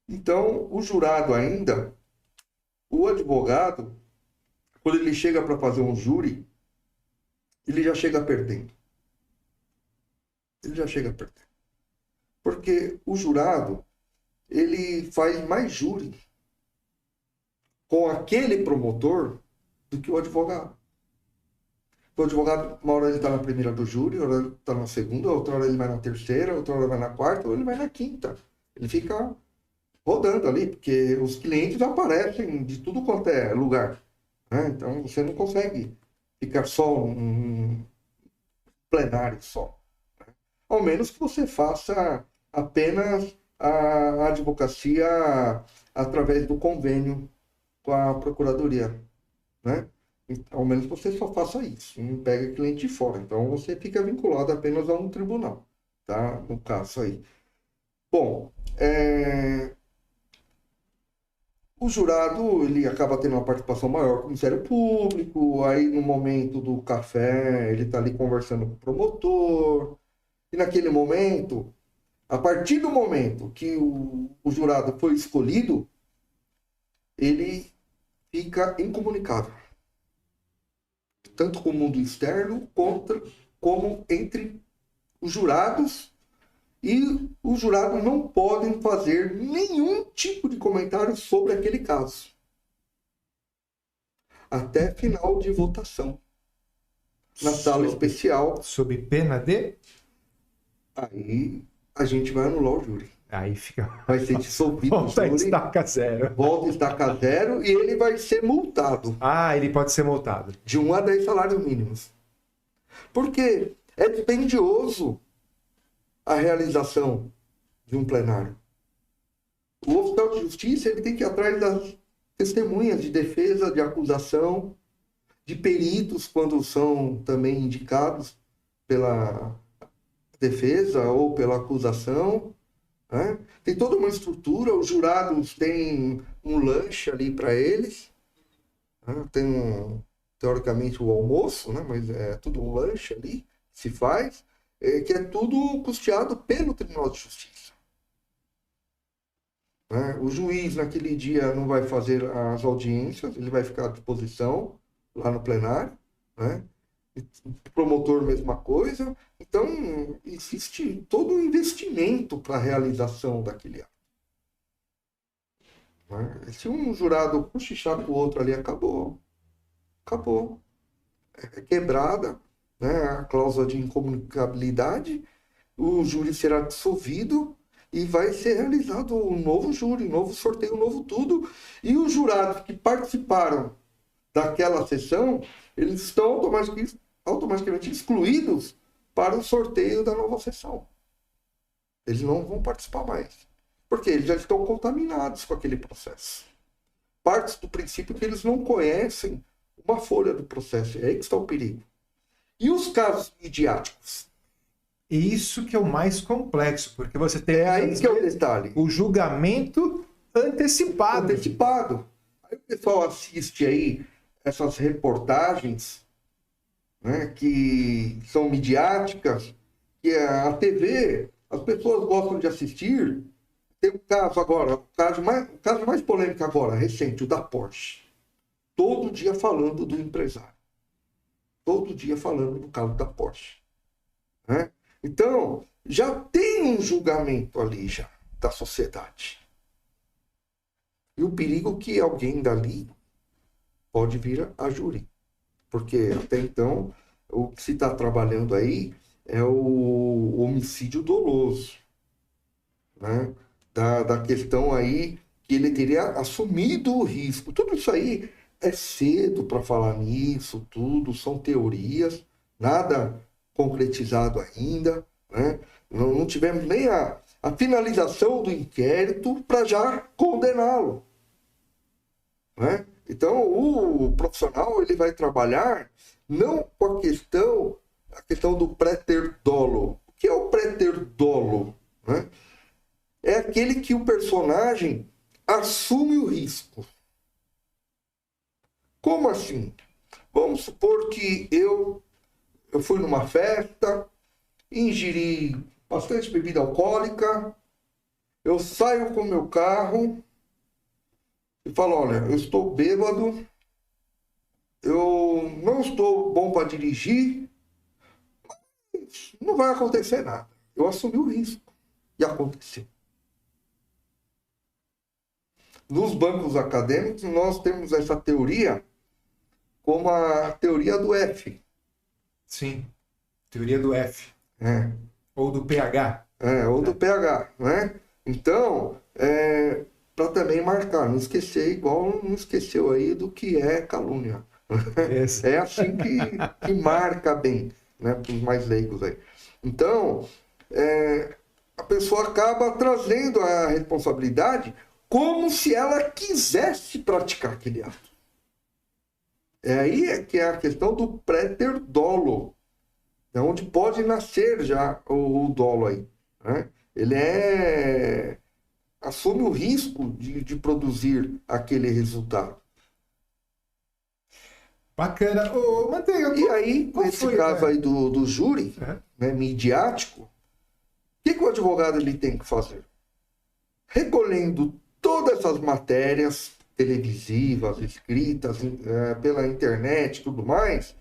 Então, o jurado ainda, o advogado, quando ele chega para fazer um júri, ele já chega perdendo. Ele já chega perdendo. Porque o jurado, ele faz mais júri com aquele promotor do que o advogado. O advogado, uma hora ele está na primeira do júri, outra hora ele está na segunda, outra hora ele vai na terceira, outra hora ele vai na quarta, ou ele vai na quinta. Ele fica rodando ali, porque os clientes aparecem de tudo quanto é lugar. Então, você não consegue ficar só um plenário só. ao menos que você faça apenas a advocacia através do convênio com a procuradoria, né? Ao menos você só faça isso, não pega cliente de fora. Então você fica vinculado apenas a um tribunal, tá? No caso aí. Bom, o jurado ele acaba tendo uma participação maior com o Ministério Público, aí no momento do café ele está ali conversando com o promotor, e naquele momento, a partir do momento que o jurado foi escolhido, ele fica incomunicável. Tanto com o mundo externo, como entre os jurados, e os jurados não podem fazer nenhum tipo de comentário sobre aquele caso. Até final de votação. Na sala especial. Sob pena de? Aí a gente vai anular o júri. Aí fica... Vai ser dissolvido o Volta a júri. estaca zero. Volta a estaca zero e ele vai ser multado. Ah, ele pode ser multado. De 1 a 10 salários mínimos. Porque é dispendioso a realização de um plenário. O oficial de justiça ele tem que ir atrás das testemunhas de defesa, de acusação, de peritos, quando são também indicados pela defesa ou pela acusação, né? Tem toda uma estrutura, os jurados têm um lanche ali para eles, né? Tem, teoricamente, o almoço, né? Mas é tudo um lanche ali que se faz, que é tudo custeado pelo Tribunal de Justiça. Né? O juiz, naquele dia, não vai fazer as audiências, ele vai ficar à disposição lá no plenário, né? O promotor, mesma coisa. Então, existe todo um investimento para a realização daquele ato. Né? Se um jurado cochichar com o outro ali, acabou. Acabou. É quebrada, né, a cláusula de incomunicabilidade, o júri será dissolvido e vai ser realizado um novo júri, um novo sorteio, um novo tudo. E os jurados que participaram daquela sessão, eles estão automaticamente excluídos para o sorteio da nova sessão. Eles não vão participar mais. Porque eles já estão contaminados com aquele processo. Parte do princípio que eles não conhecem uma folha do processo. É aí que está o perigo. E os casos midiáticos? Isso que é o mais complexo, porque você tem É aí que é o detalhe. O julgamento antecipado. Antecipado. Aí o pessoal assiste aí essas reportagens, né, que são midiáticas, que a TV, as pessoas gostam de assistir. Tem um caso agora, o caso mais polêmico agora, recente, o da Porsche. Todo dia falando do empresário. Todo dia falando do caso da Porsche. Né? Então, já tem um julgamento ali já, da sociedade. E o perigo que alguém dali pode vir a júri. Porque até então, o que se está trabalhando aí é o homicídio doloso. Né? Da questão aí que ele teria assumido o risco. Tudo isso aí é cedo para falar nisso, tudo, são teorias, nada concretizado ainda. Né? Não tivemos nem a finalização do inquérito para já condená-lo. Né? Então, o profissional ele vai trabalhar não com a questão do préter dolo. O que é o préter dolo? Né? É aquele que o personagem assume o risco. Como assim? Vamos supor que eu fui numa festa, ingeri bastante bebida alcoólica, eu saio com meu carro e falo, olha, eu estou bêbado, eu não estou bom para dirigir, mas não vai acontecer nada. Eu assumi o risco e aconteceu. Nos bancos acadêmicos, nós temos essa teoria como a teoria do F. Sim, teoria do F. É. Ou do PH. Ou do PH, né? Então, para também marcar, não esquecer, igual não esqueceu aí do que é calúnia. É assim que marca bem, né? Para os mais leigos aí. Então, a pessoa acaba trazendo a responsabilidade como se ela quisesse praticar aquele ato. Aí é que é a questão do préter dolo, onde pode nascer já o dolo aí, né? Ele assume o risco de produzir aquele resultado. Bacana. Ô, Manteiga, E aí, nesse caso aí do júri, né, midiático, o que o advogado ele tem que fazer? Recolhendo todas essas matérias televisivas, escritas pela internet e tudo mais,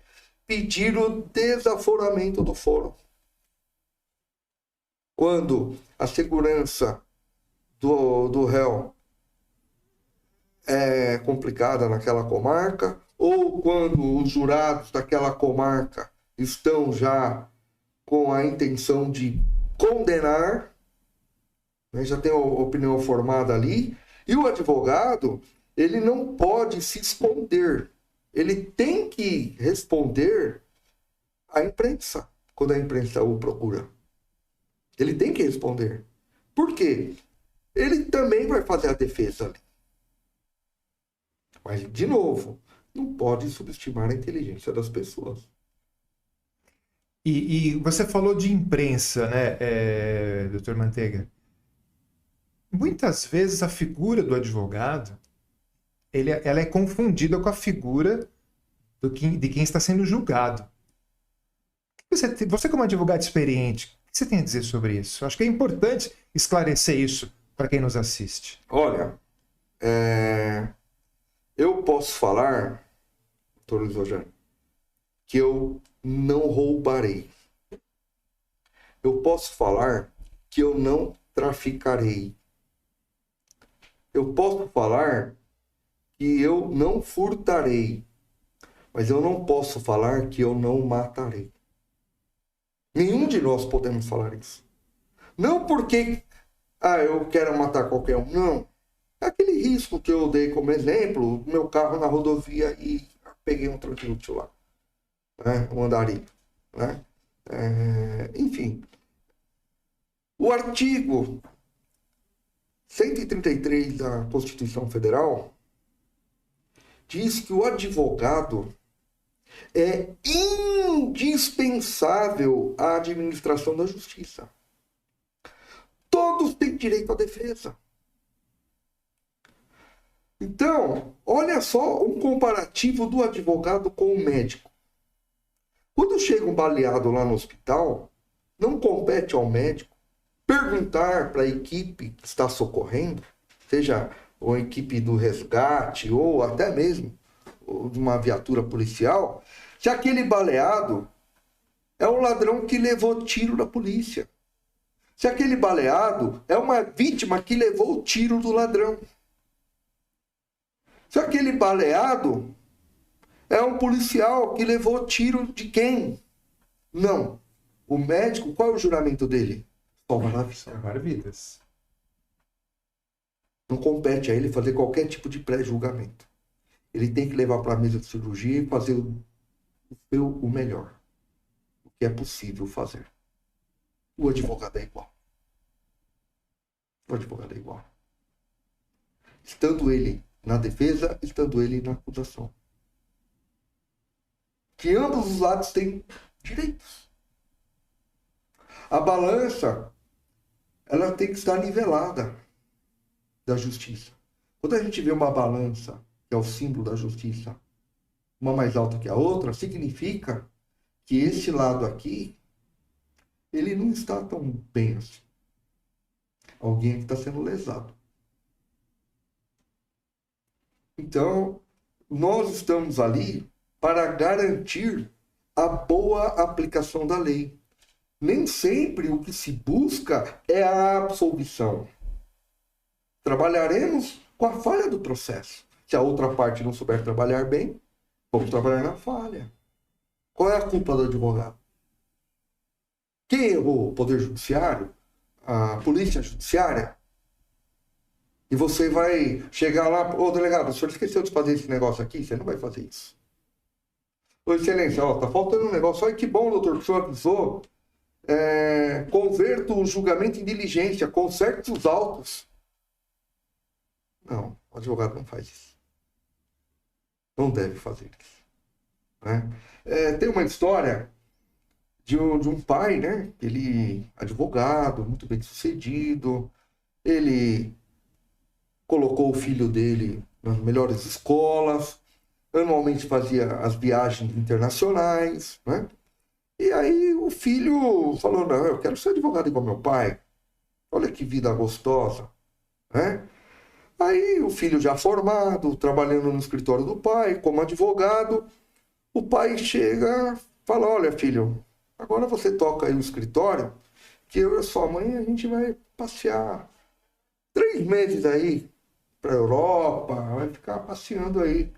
pedir o desaforamento do fórum. Quando a segurança do réu é complicada naquela comarca, ou quando os jurados daquela comarca estão já com a intenção de condenar, né, já tem a opinião formada ali, e o advogado, ele não pode se esconder. Ele tem que responder à imprensa, quando a imprensa o procura. Ele tem que responder. Por quê? Ele também vai fazer a defesa ali. Mas, de novo, não pode subestimar a inteligência das pessoas. E você falou de imprensa, né, doutor Manteiga? Muitas vezes a figura do advogado ela é confundida com a figura de quem está sendo julgado. Você como advogado experiente, o que você tem a dizer sobre isso? Acho que é importante esclarecer isso para quem nos assiste. Olha, eu posso falar, doutor Luiz Rogério, que eu não roubarei. Eu posso falar que eu não traficarei. Eu posso falar que eu não furtarei. Mas eu não posso falar que eu não matarei. Nenhum de nós podemos falar isso. Não porque eu quero matar qualquer um. Não. É aquele risco que eu dei como exemplo, meu carro na rodovia e peguei um translúcio lá. Né? Um andarilho. Né? Enfim. O artigo 133 da Constituição Federal diz que o advogado é indispensável à administração da justiça. Todos têm direito à defesa. Então, olha só um comparativo do advogado com o médico. Quando chega um baleado lá no hospital, não compete ao médico perguntar para a equipe que está socorrendo, seja a equipe do resgate ou até mesmo de uma viatura policial, se aquele baleado é um ladrão que levou tiro da polícia. Se aquele baleado é uma vítima que levou o tiro do ladrão. Se aquele baleado é um policial que levou tiro de quem? Não. O médico, qual é o juramento dele? Salvar vidas. Não compete a ele fazer qualquer tipo de pré-julgamento. Ele tem que levar para a mesa de cirurgia e fazer o melhor. O que é possível fazer. O advogado é igual. O advogado é igual. Estando ele na defesa, estando ele na acusação. Que ambos os lados têm direitos. A balança, ela tem que estar nivelada da justiça. Quando a gente vê uma balança, que é o símbolo da justiça, uma mais alta que a outra, significa que esse lado aqui, ele não está tão bem assim. Alguém está sendo lesado. Então, nós estamos ali para garantir a boa aplicação da lei. Nem sempre o que se busca é a absolvição. Trabalharemos com a falha do processo. Se a outra parte não souber trabalhar bem, vamos trabalhar na falha. Qual é a culpa do advogado? Quem errou? O Poder Judiciário? A Polícia Judiciária? E você vai chegar lá, ô delegado, o senhor esqueceu de fazer esse negócio aqui? Você não vai fazer isso. Ô excelência, tá faltando um negócio. Olha que bom, doutor, que o senhor avisou. Converto o julgamento em diligência, conserte os autos. Não, o advogado não faz isso. Não deve fazer isso. Né? Tem uma história de um pai, né? Ele, advogado, muito bem sucedido, ele colocou o filho dele nas melhores escolas, anualmente fazia as viagens internacionais, né? E aí o filho falou, não, eu quero ser advogado igual meu pai. Olha que vida gostosa, né? Aí o filho já formado, trabalhando no escritório do pai, como advogado, o pai chega e fala, olha filho, agora você toca aí o escritório, que eu e a sua mãe a gente vai passear 3 meses aí para a Europa, vai ficar passeando aí.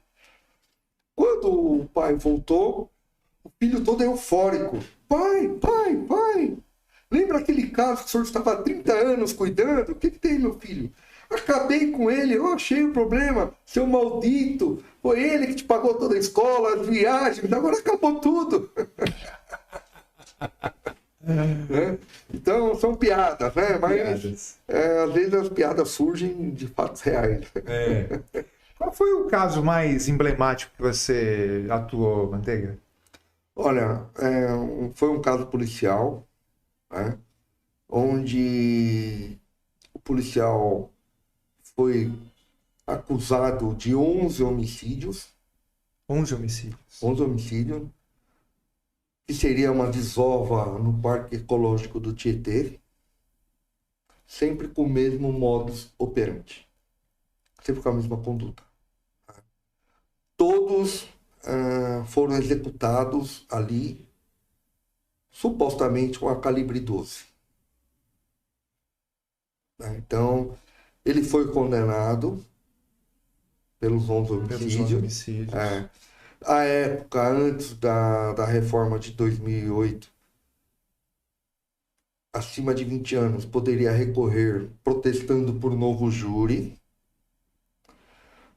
Quando o pai voltou, o filho todo eufórico. Pai, pai, pai, lembra aquele caso que o senhor estava há 30 anos cuidando? O que tem, meu filho? Acabei com ele, eu achei o problema, seu maldito. Foi ele que te pagou toda a escola, as viagens, agora acabou tudo. Né? Então, são piadas, né? Mas às vezes as piadas surgem de fatos reais. Qual foi o caso mais emblemático que você atuou, Manteiga? Olha, foi um caso policial, né? Onde o policial foi acusado de 11 homicídios. 11 homicídios. 11 homicídios, que seria uma desova no Parque Ecológico do Tietê, sempre com o mesmo modus operandi, sempre com a mesma conduta. Todos foram executados ali, supostamente com a calibre 12. Então, ele foi condenado pelos 11 homicídios. À época, antes da reforma de 2008, acima de 20 anos poderia recorrer protestando por novo júri.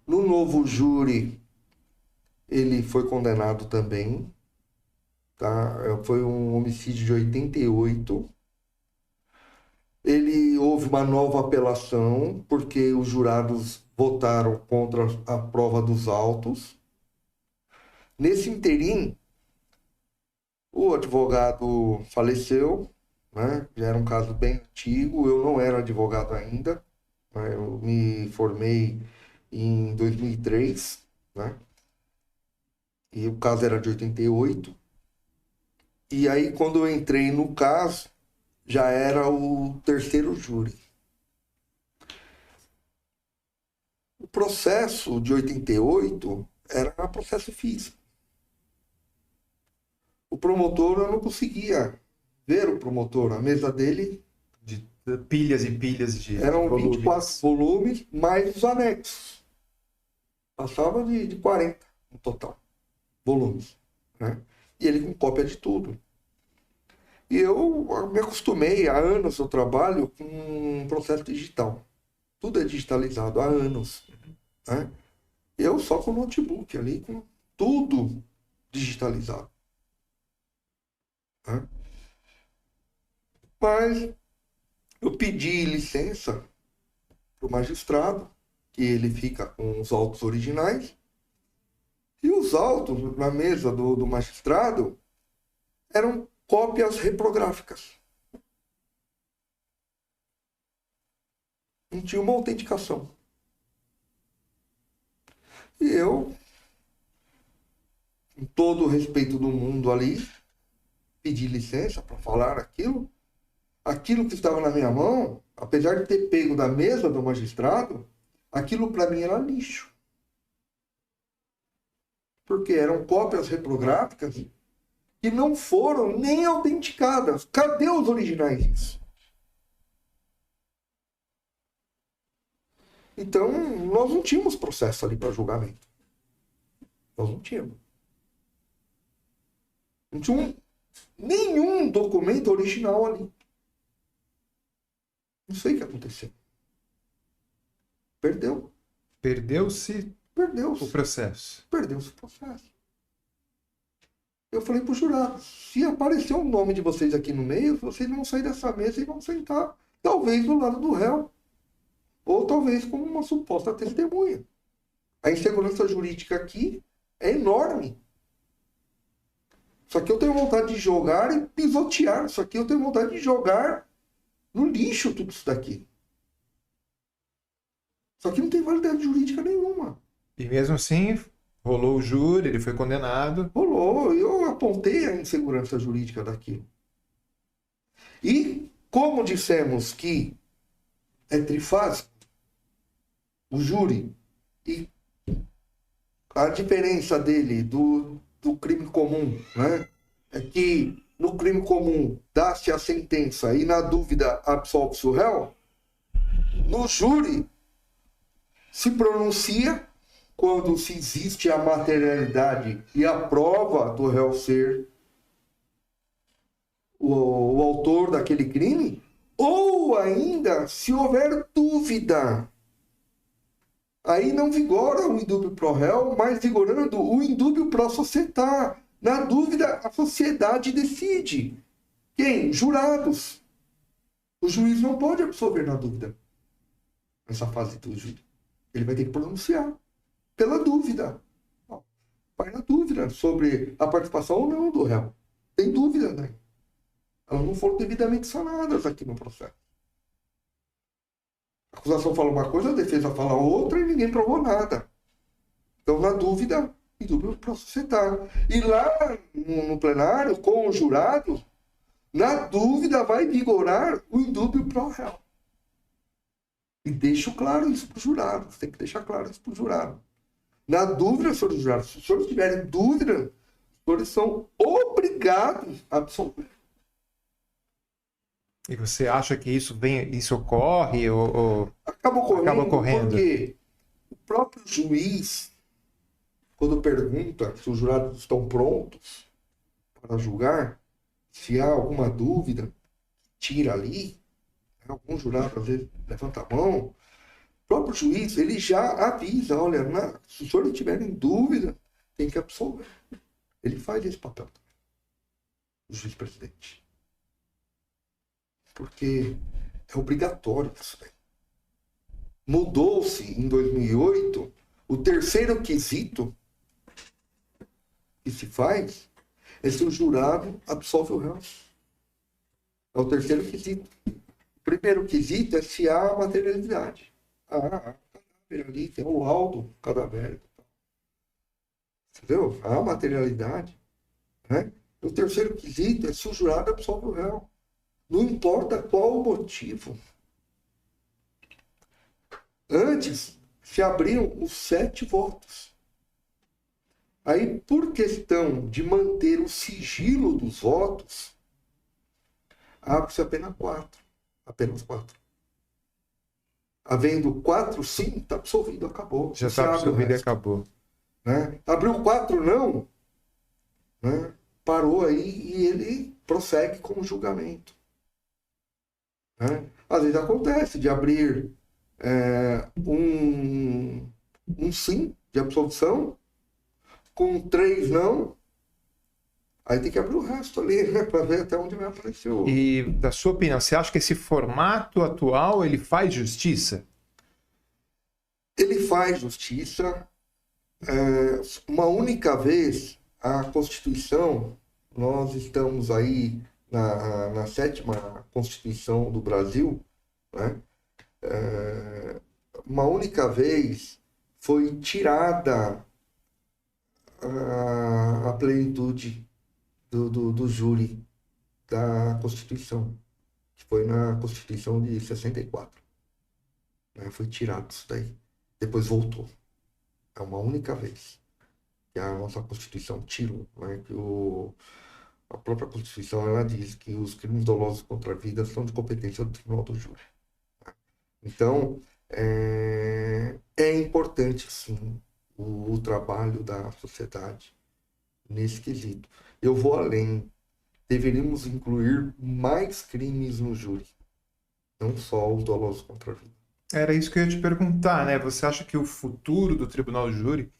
No novo júri, ele foi condenado também. Tá? Foi um homicídio de 88. Houve uma nova apelação, porque os jurados votaram contra a prova dos autos. Nesse interim, o advogado faleceu, né? Já era um caso bem antigo, eu não era advogado ainda, né? Eu me formei em 2003, né? E o caso era de 88. E aí, quando eu entrei no caso, já era o 3º júri. O processo de 88 era processo físico. O promotor, eu não conseguia ver o promotor. A mesa dele... De pilhas e pilhas de eram 24 volumes, mais os anexos. Passava de 40 no total, volumes. Né? E ele com cópia de tudo. E eu me acostumei, há anos eu trabalho com um processo digital. Tudo é digitalizado há anos. Né? Eu só com notebook ali, com tudo digitalizado. Né? Mas eu pedi licença para o magistrado, que ele fica com os autos originais, e os autos na mesa do magistrado eram cópias reprográficas. Não tinha uma autenticação. E eu, com todo o respeito do mundo ali, pedi licença para falar aquilo. Aquilo que estava na minha mão, apesar de ter pego da mesa do magistrado, aquilo para mim era lixo. Porque eram cópias reprográficas que não foram nem autenticadas. Cadê os originais disso? Então, nós não tínhamos processo ali para julgamento. Nós não tínhamos. Não tinha nenhum documento original ali. Não sei o que aconteceu. Perdeu. Perdeu-se o processo. Perdeu-se o processo. Eu falei para os jurados, se aparecer o nome de vocês aqui no meio, vocês vão sair dessa mesa e vão sentar, talvez do lado do réu, ou talvez como uma suposta testemunha. A insegurança jurídica aqui é enorme. Só que eu tenho vontade de jogar e pisotear. Só que eu tenho vontade de jogar no lixo tudo isso daqui. Só que não tem validade jurídica nenhuma. E mesmo assim, rolou o júri, ele foi condenado. Rolou, eu apontei a insegurança jurídica daquilo. E, como dissemos que é trifásico, o júri, e a diferença dele do crime comum, né, é que no crime comum dá-se a sentença e, na dúvida, absolve-se o réu. No júri, se pronuncia quando se existe a materialidade e a prova do réu ser o autor daquele crime, ou ainda se houver dúvida. Aí não vigora o indúbio pro réu, mas vigorando o indúbio pro societá. Na dúvida, a sociedade decide. Quem? Jurados. O juiz não pode absolver na dúvida. Nessa fase do júri. Ele vai ter que pronunciar pela dúvida. Vai na dúvida sobre a participação ou não do réu. Tem dúvida, né? Elas não foram devidamente sanadas aqui no processo. A acusação fala uma coisa, a defesa fala outra e ninguém provou nada. Então, na dúvida, indúbio pro societá. E lá no plenário, com o jurado, na dúvida vai vigorar o indúbio pro réu. E deixo claro isso para os jurados. Tem que deixar claro isso para o jurado. Na dúvida, senhores jurados, se os senhores tiverem dúvida, os senhores são obrigados a absolver. E você acha que isso ocorre ou Acaba ocorrendo? Porque o próprio juiz, quando pergunta se os jurados estão prontos para julgar, se há alguma dúvida, tira ali, algum jurado às vezes levanta a mão, o próprio juiz ele já avisa, olha, se os senhores tiverem dúvida, tem que absolver. Ele faz esse papel também, o juiz-presidente. Porque é obrigatório isso daí. Mudou-se em 2008 o terceiro quesito que se faz é se o jurado absolve o réu. É o terceiro quesito. O primeiro quesito é se há materialidade. Cadáver ali, tem o laudo cadavérico. Entendeu? Há materialidade. Né? O terceiro quesito é se o jurado absolve o réu. Não importa qual o motivo. Antes, se abriam os 7 votos. Aí, por questão de manter o sigilo dos votos, abre-se apenas 4. Apenas 4. Havendo 4 sim, está absolvido, acabou. Já está absolvido e acabou. Né? Abriu 4 não, né? Parou aí e ele prossegue com o julgamento. Né? Às vezes acontece de abrir um sim de absolvição com 3 não, aí tem que abrir o resto ali, né, para ver até onde vai aparecer o... E, da sua opinião, você acha que esse formato atual ele faz justiça? Ele faz justiça. Uma única vez a Constituição, nós estamos aí na 7ª Constituição do Brasil, né? Uma única vez foi tirada a plenitude do júri da Constituição, que foi na Constituição de 64. Né? Foi tirado isso daí. Depois voltou. É uma única vez que a nossa Constituição tirou, né? Que a própria Constituição ela diz que os crimes dolosos contra a vida são de competência do Tribunal do Júri. Então, é importante, sim, o trabalho da sociedade nesse quesito. Eu vou além. Deveríamos incluir mais crimes no júri, não só os dolosos contra a vida. Era isso que eu ia te perguntar, né? Você acha que o futuro do Tribunal do Júri,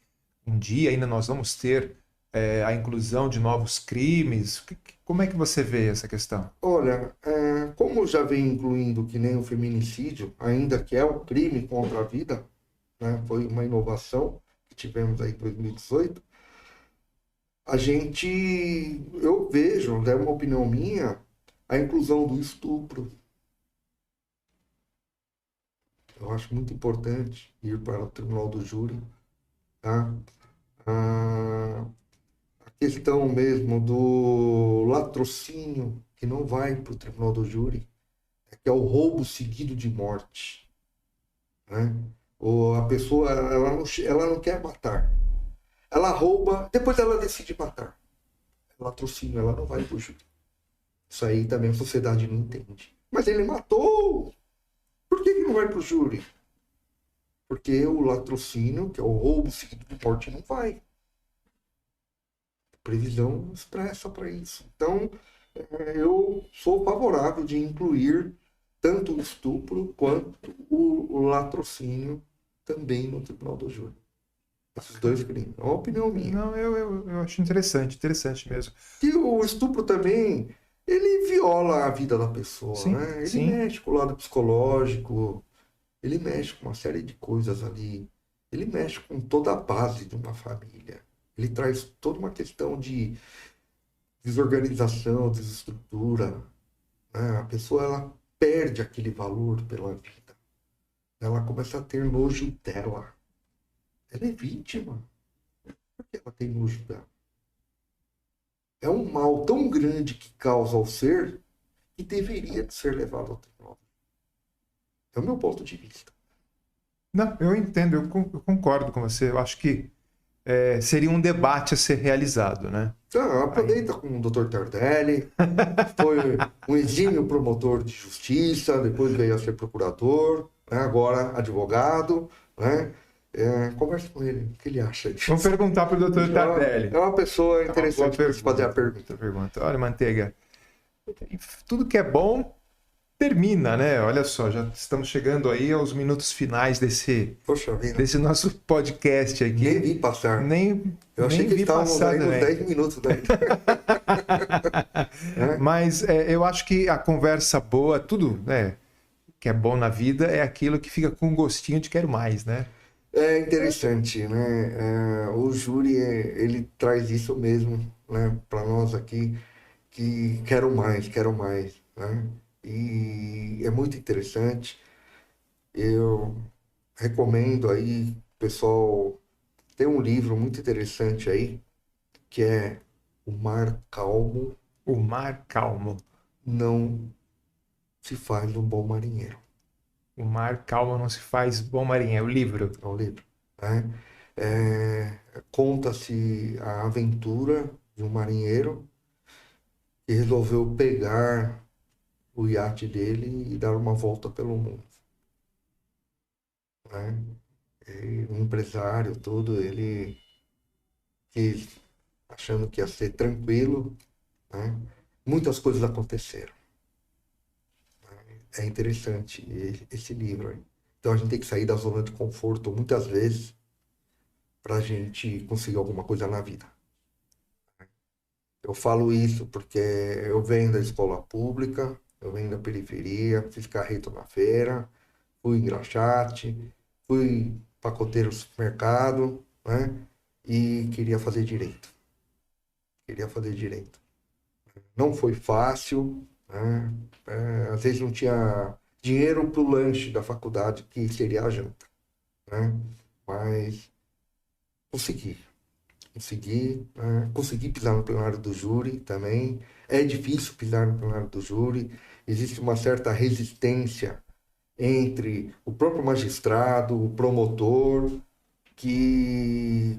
um dia ainda nós vamos ter a inclusão de novos crimes? Como é que você vê essa questão? Olha, como já vem incluindo que nem o feminicídio, ainda que é um crime contra a vida, né, foi uma inovação que tivemos aí em 2018, eu vejo, é uma opinião minha, a inclusão do estupro. Eu acho muito importante ir para o tribunal do júri, tá? A questão mesmo do latrocínio, que não vai para o tribunal do júri, que é o roubo seguido de morte, né? Ou a pessoa, ela não quer matar. Ela rouba, depois ela decide matar. Latrocínio, ela não vai para o júri. Isso aí também a sociedade não entende. Mas ele matou! Por que não vai para o júri? Porque o latrocínio, que é o roubo seguido de morte, não vai. Previsão expressa para isso. Então, eu sou favorável de incluir tanto o estupro quanto o latrocínio também no tribunal do júri. Esses dois crimes. É uma opinião minha. Não, eu acho interessante mesmo. E o estupro também, ele viola a vida da pessoa, Sim, né? Ele sim. mexe com o lado psicológico, ele mexe com uma série de coisas ali. Ele mexe com toda a base de uma família. Ele traz toda uma questão de desorganização, desestrutura, né? A pessoa, ela perde aquele valor pela vida. Ela começa a ter nojo dela. Ela é vítima. Por que ela tem nojo dela? É um mal tão grande que causa ao ser que deveria de ser levado ao tribunal. É o meu ponto de vista. Não, eu entendo, eu concordo com você. Eu acho que seria um debate a ser realizado, né? Então, aproveita com o Dr. Tardelli, foi um exímio promotor de justiça, depois veio a ser procurador, né? Agora advogado, né? Converse com ele, o que ele acha disso? Vamos perguntar para o Dr. Tardelli. É uma pessoa interessante para se fazer a pergunta. Olha, Manteiga, tudo que é bom termina, né? Olha só, já estamos chegando aí aos minutos finais desse nosso podcast aqui. Nem vi passar. Eu achei que estávamos aí nos 10 minutos daí. Mas eu acho que a conversa boa, tudo, né, que é bom na vida é aquilo que fica com um gostinho de quero mais, né? É interessante, né? O júri, ele traz isso mesmo, né, para nós aqui, que quero mais, né? E é muito interessante. Eu recomendo aí, pessoal, tem um livro muito interessante aí, que é O Mar Calmo. O Mar Calmo. Não se faz um bom marinheiro. O Mar Calmo não se faz bom marinheiro. É o livro. É o livro, né? Conta-se a aventura de um marinheiro que resolveu pegar o iate dele e dar uma volta pelo mundo, né? Um empresário todo, ele quis, achando que ia ser tranquilo, né? Muitas coisas aconteceram. É interessante esse livro aí. Então a gente tem que sair da zona de conforto muitas vezes para a gente conseguir alguma coisa na vida. Eu falo isso porque eu venho da escola pública, eu venho da periferia, fiz carreto na feira, fui engraxate, fui pacoteiro no supermercado, né? E queria fazer direito. Não foi fácil, né? Às vezes não tinha dinheiro para o lanche da faculdade, que seria a janta, né? Mas consegui pisar no plenário do júri também. É difícil pisar no plenário do júri, existe uma certa resistência entre o próprio magistrado, o promotor, que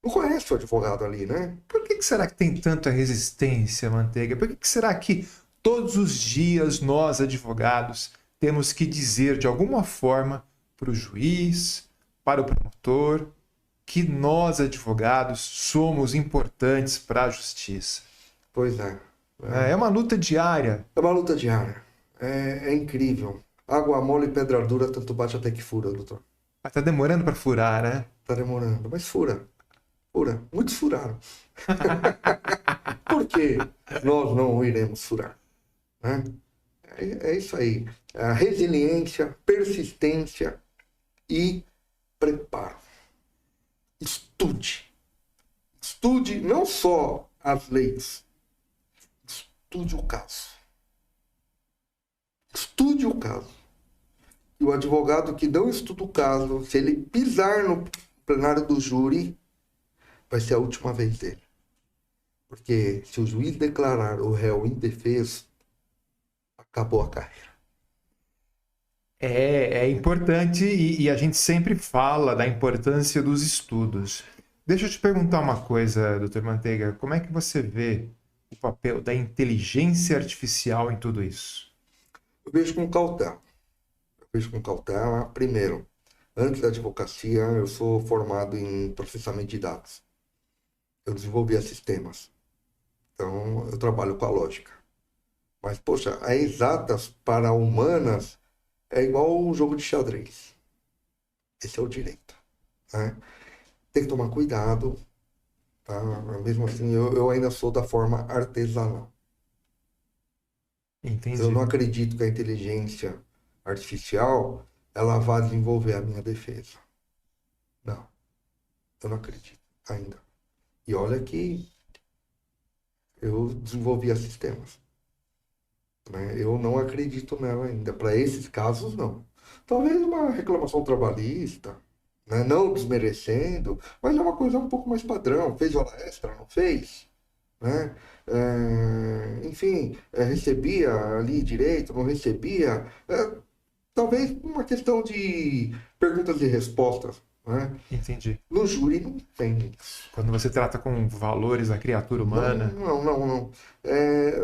não conhece o advogado ali, né? Por que será que tem tanta resistência, Manteiga? Por que será que todos os dias nós, advogados, temos que dizer de alguma forma para o juiz, para o promotor, que nós, advogados, somos importantes para a justiça? Pois é. É uma luta diária. É uma luta diária. É incrível. Água mole e pedra dura, tanto bate até que fura, doutor. Mas tá demorando para furar, né? Tá demorando, mas fura. Fura. Muitos furaram. Por que nós não iremos furar? Né? É isso aí. A resiliência, persistência e preparo. Estude. Estude não só as leis, estude o caso. Estude o caso. E o advogado que não estuda o caso, se ele pisar no plenário do júri, vai ser a última vez dele. Porque se o juiz declarar o réu indefeso, acabou a carreira. É importante e a gente sempre fala da importância dos estudos. Deixa eu te perguntar uma coisa, doutor Manteiga. Como é que você vê o papel da inteligência artificial em tudo isso? Eu vejo com cautela. Primeiro, antes da advocacia, eu sou formado em processamento de dados. Eu desenvolvia sistemas. Então, eu trabalho com a lógica. Mas, poxa, as exatas para humanas é igual um jogo de xadrez. Esse é o direito. Né? Tem que tomar cuidado. Tá? Mesmo assim, eu ainda sou da forma artesanal. Entendi. Eu não acredito que a inteligência artificial ela vá desenvolver a minha defesa. Não. Eu não acredito ainda. E olha que eu desenvolvia sistemas. Né? Eu não acredito nela ainda. Para esses casos, não. Talvez uma reclamação trabalhista, né? Não desmerecendo, mas é uma coisa um pouco mais padrão. Fez hora extra, não fez? Né? Enfim, recebia ali direito, não recebia. Talvez uma questão de perguntas e respostas. Né? Entendi. No júri não tem isso. Quando você trata com valores da criatura humana. Não.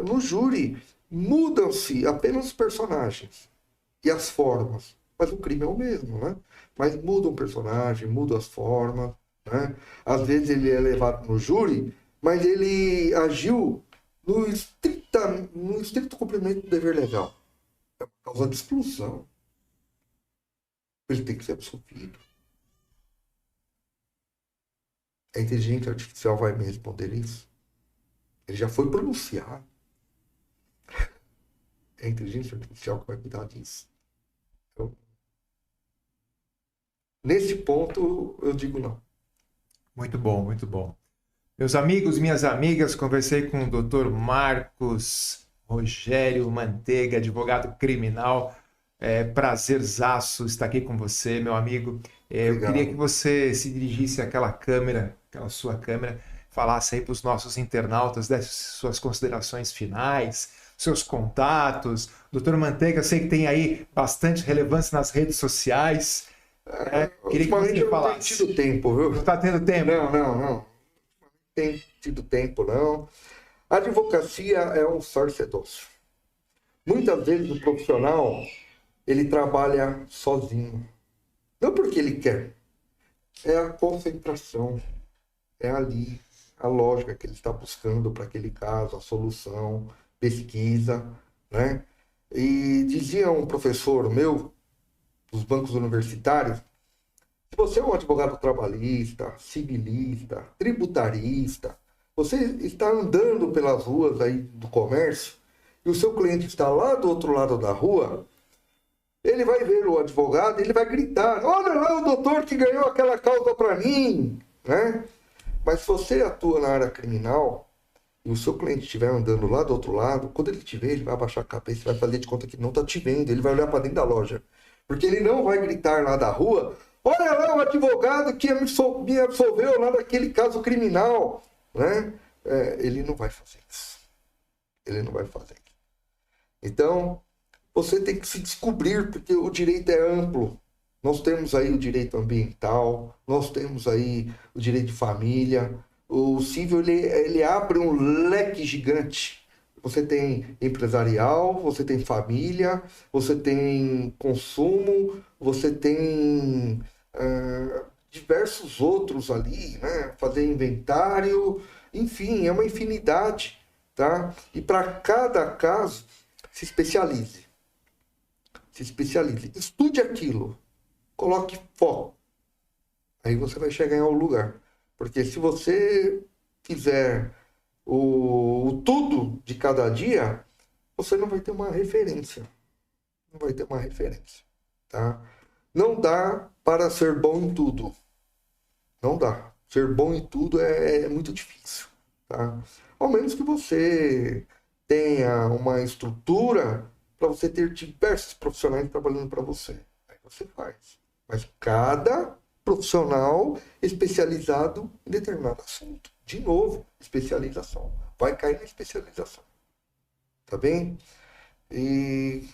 No júri, mudam-se apenas os personagens e as formas. Mas o crime é o mesmo, né? Mas muda o personagem, muda as formas. Né? Às vezes ele é levado no júri, mas ele agiu no estrito cumprimento do dever legal. É por causa de exclusão. Ele tem que ser absolvido. A inteligência artificial vai me responder isso? Ele já foi pronunciado. É a inteligência artificial que vai cuidar disso. Então, nesse ponto, eu digo não. Muito bom, muito bom. Meus amigos, minhas amigas, conversei com o Dr. Marcos Rogério Manteiga, advogado criminal. Prazerzaço estar aqui com você, meu amigo. Eu queria que você se dirigisse àquela câmera, aquela sua câmera, falasse aí para os nossos internautas, desse suas considerações finais, seus contatos. Doutor Manteiga, eu sei que tem aí bastante relevância nas redes sociais. Queria que você falasse. Não tem tido tempo, viu? Não está tendo tempo? Não. Tem tido tempo, não. A advocacia é um sacerdócio. Muitas vezes o profissional, ele trabalha sozinho. Não porque ele quer. É a concentração. É ali a lógica que ele está buscando para aquele caso, a solução, pesquisa, né? E dizia um professor meu, dos bancos universitários, se você é um advogado trabalhista, civilista, tributarista, você está andando pelas ruas aí do comércio e o seu cliente está lá do outro lado da rua, ele vai ver o advogado e ele vai gritar, olha lá o doutor que ganhou aquela causa para mim, né? Mas se você atua na área criminal e o seu cliente estiver andando lá do outro lado, quando ele te ver, ele vai abaixar a cabeça e vai fazer de conta que não está te vendo, ele vai olhar para dentro da loja. Porque ele não vai gritar lá da rua, olha lá o advogado que me absolveu lá daquele caso criminal. Né? Ele não vai fazer isso. Ele não vai fazer isso. Então, você tem que se descobrir, porque o direito é amplo. Nós temos aí o direito ambiental, nós temos aí o direito de família. O civil, ele abre um leque gigante. Você tem empresarial, você tem família, você tem consumo, você tem diversos outros ali, né? Fazer inventário, enfim, é uma infinidade, tá? E para cada caso, se especialize. Se especialize. Estude aquilo. Coloque foco. Aí você vai chegar em algum lugar. Porque se você fizer o tudo de cada dia, você não vai ter uma referência. Não vai ter uma referência, tá? Não dá para ser bom em tudo. Não dá. Ser bom em tudo é muito difícil, tá? Ao menos que você tenha uma estrutura para você ter diversos profissionais trabalhando para você. Aí você faz. Mas cada profissional especializado em determinado assunto. De novo, especialização. Vai cair na especialização. Tá bem? E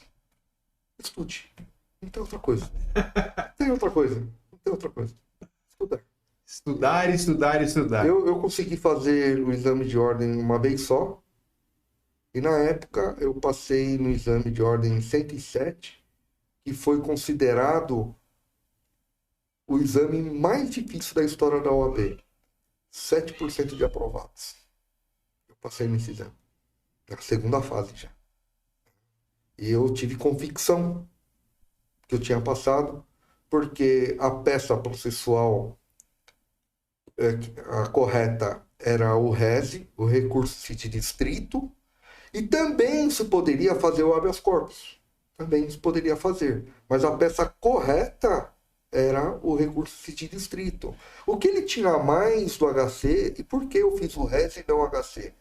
estude. Não tem outra coisa. Não tem outra coisa. Não tem outra coisa. Estudar. Estudar, estudar, estudar. Eu consegui fazer o exame de ordem uma vez só. E na época eu passei no exame de ordem 107, que foi considerado o exame mais difícil da história da OAB. 7% de aprovados. Eu passei nesse exame. Na segunda fase já. E eu tive convicção que eu tinha passado, porque a peça processual a correta era o RESE, o recurso de distrito, e também se poderia fazer o habeas corpus. Também se poderia fazer. Mas a peça correta era o recurso de distrito. O que ele tinha a mais do HC, e por que eu fiz o RESE e não o HC?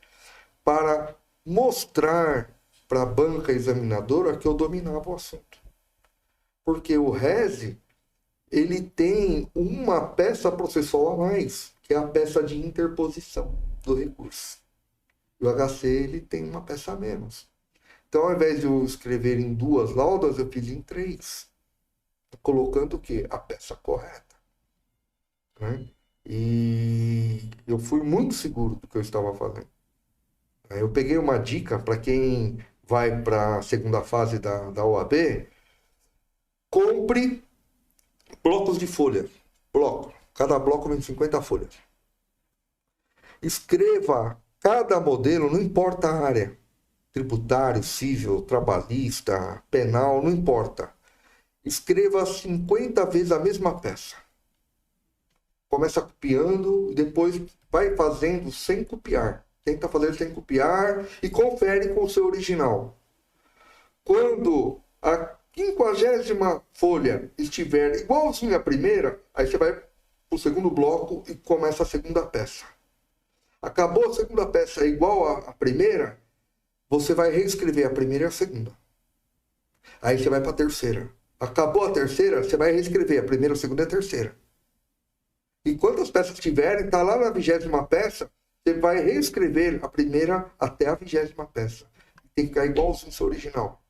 Para mostrar para a banca examinadora que eu dominava o assunto. Porque o RESE, ele tem uma peça processual a mais, que é a peça de interposição do recurso. E o HC, ele tem uma peça a menos. Então, ao invés de eu escrever em 2 laudas, eu fiz em 3. Colocando o quê? A peça correta. Né? E eu fui muito seguro do que eu estava fazendo. Eu peguei uma dica para quem vai para a segunda fase da OAB. Compre blocos de folha. Bloco. Cada bloco vem 50 folhas. Escreva cada modelo, não importa a área. Tributário, civil, trabalhista, penal, não importa. Escreva 50 vezes a mesma peça. Começa copiando e depois vai fazendo sem copiar. Tenta fazer sem copiar e confere com o seu original. Quando a 50ª folha estiver igualzinha à primeira, aí você vai para o segundo bloco e começa a segunda peça. Acabou a segunda peça igual à primeira, você vai reescrever a primeira e a segunda. Aí você vai para a terceira. Acabou a terceira, você vai reescrever a primeira, a segunda e a terceira. E quantas peças tiverem, está lá na 20ª peça, você vai reescrever a primeira até a 20ª peça. Tem que ficar igualzinho ao seu original.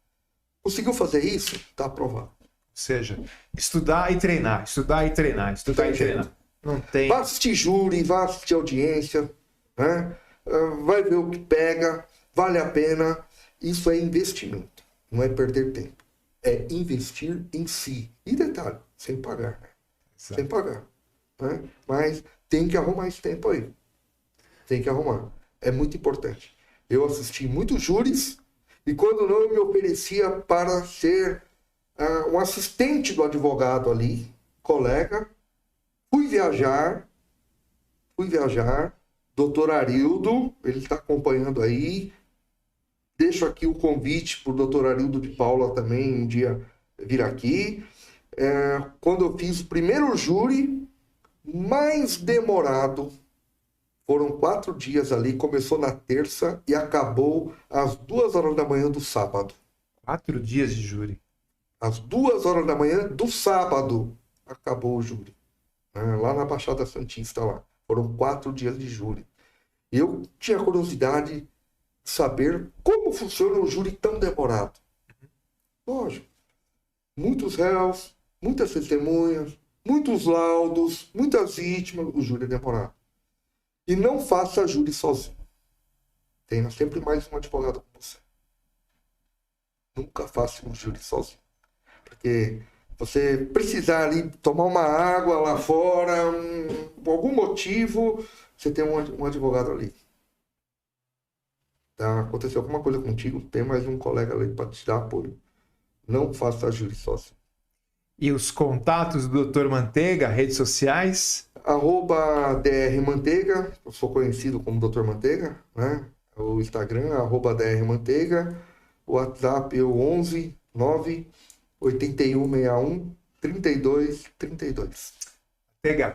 Conseguiu fazer isso? Está aprovado. Ou seja, estudar e treinar, estudar e treinar, estudar e treinar. Não tem. Vá assistir júri, vá assistir audiência, né? Vai ver o que pega, vale a pena. Isso é investimento, não é perder tempo. É investir em si. E detalhe, sem pagar. Né? Sem pagar. Né? Mas tem que arrumar esse tempo aí. Tem que arrumar. É muito importante. Eu assisti muitos júris e quando não eu me oferecia para ser um assistente do advogado ali, colega. Fui viajar. Doutor Arildo, ele está acompanhando aí. Deixo aqui o convite para o doutor Arildo de Paula também um dia vir aqui. Quando eu fiz o primeiro júri, mais demorado, foram 4 dias ali, começou na terça e acabou às 2h da manhã do sábado. 4 dias de júri. Às 2h da manhã do sábado acabou o júri. Lá na Baixada Santista lá. Foram 4 dias de júri. Eu tinha curiosidade de saber como funciona um júri tão demorado. Lógico. Muitos réus, muitas testemunhas, muitos laudos, muitas vítimas. O júri é demorado. E não faça júri sozinho. Tenha sempre mais um advogado com você. Nunca faça um júri sozinho. Porque você precisar ali tomar uma água lá fora, por algum motivo, você tem um advogado ali. Tá? Aconteceu alguma coisa contigo, tem mais um colega ali para te dar apoio. Não faça júri sozinho. E os contatos do Dr. Manteiga, redes sociais? @drmanteiga, eu sou conhecido como Dr. Manteiga, né? O Instagram, @drmanteiga, o WhatsApp é o 11 9 8161 3232. Manteiga,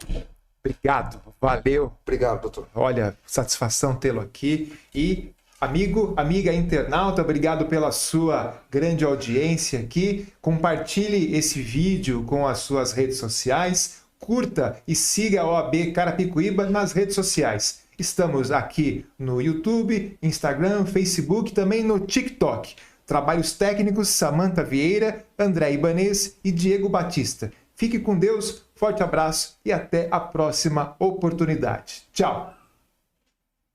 obrigado, valeu. Obrigado, doutor. Olha, satisfação tê-lo aqui. E amigo, amiga internauta, obrigado pela sua grande audiência aqui. Compartilhe esse vídeo com as suas redes sociais. Curta e siga a OAB Carapicuíba nas redes sociais. Estamos aqui no YouTube, Instagram, Facebook, também no TikTok. Trabalhos técnicos, Samanta Vieira, André Ibanez e Diego Batista. Fique com Deus, forte abraço e até a próxima oportunidade. Tchau!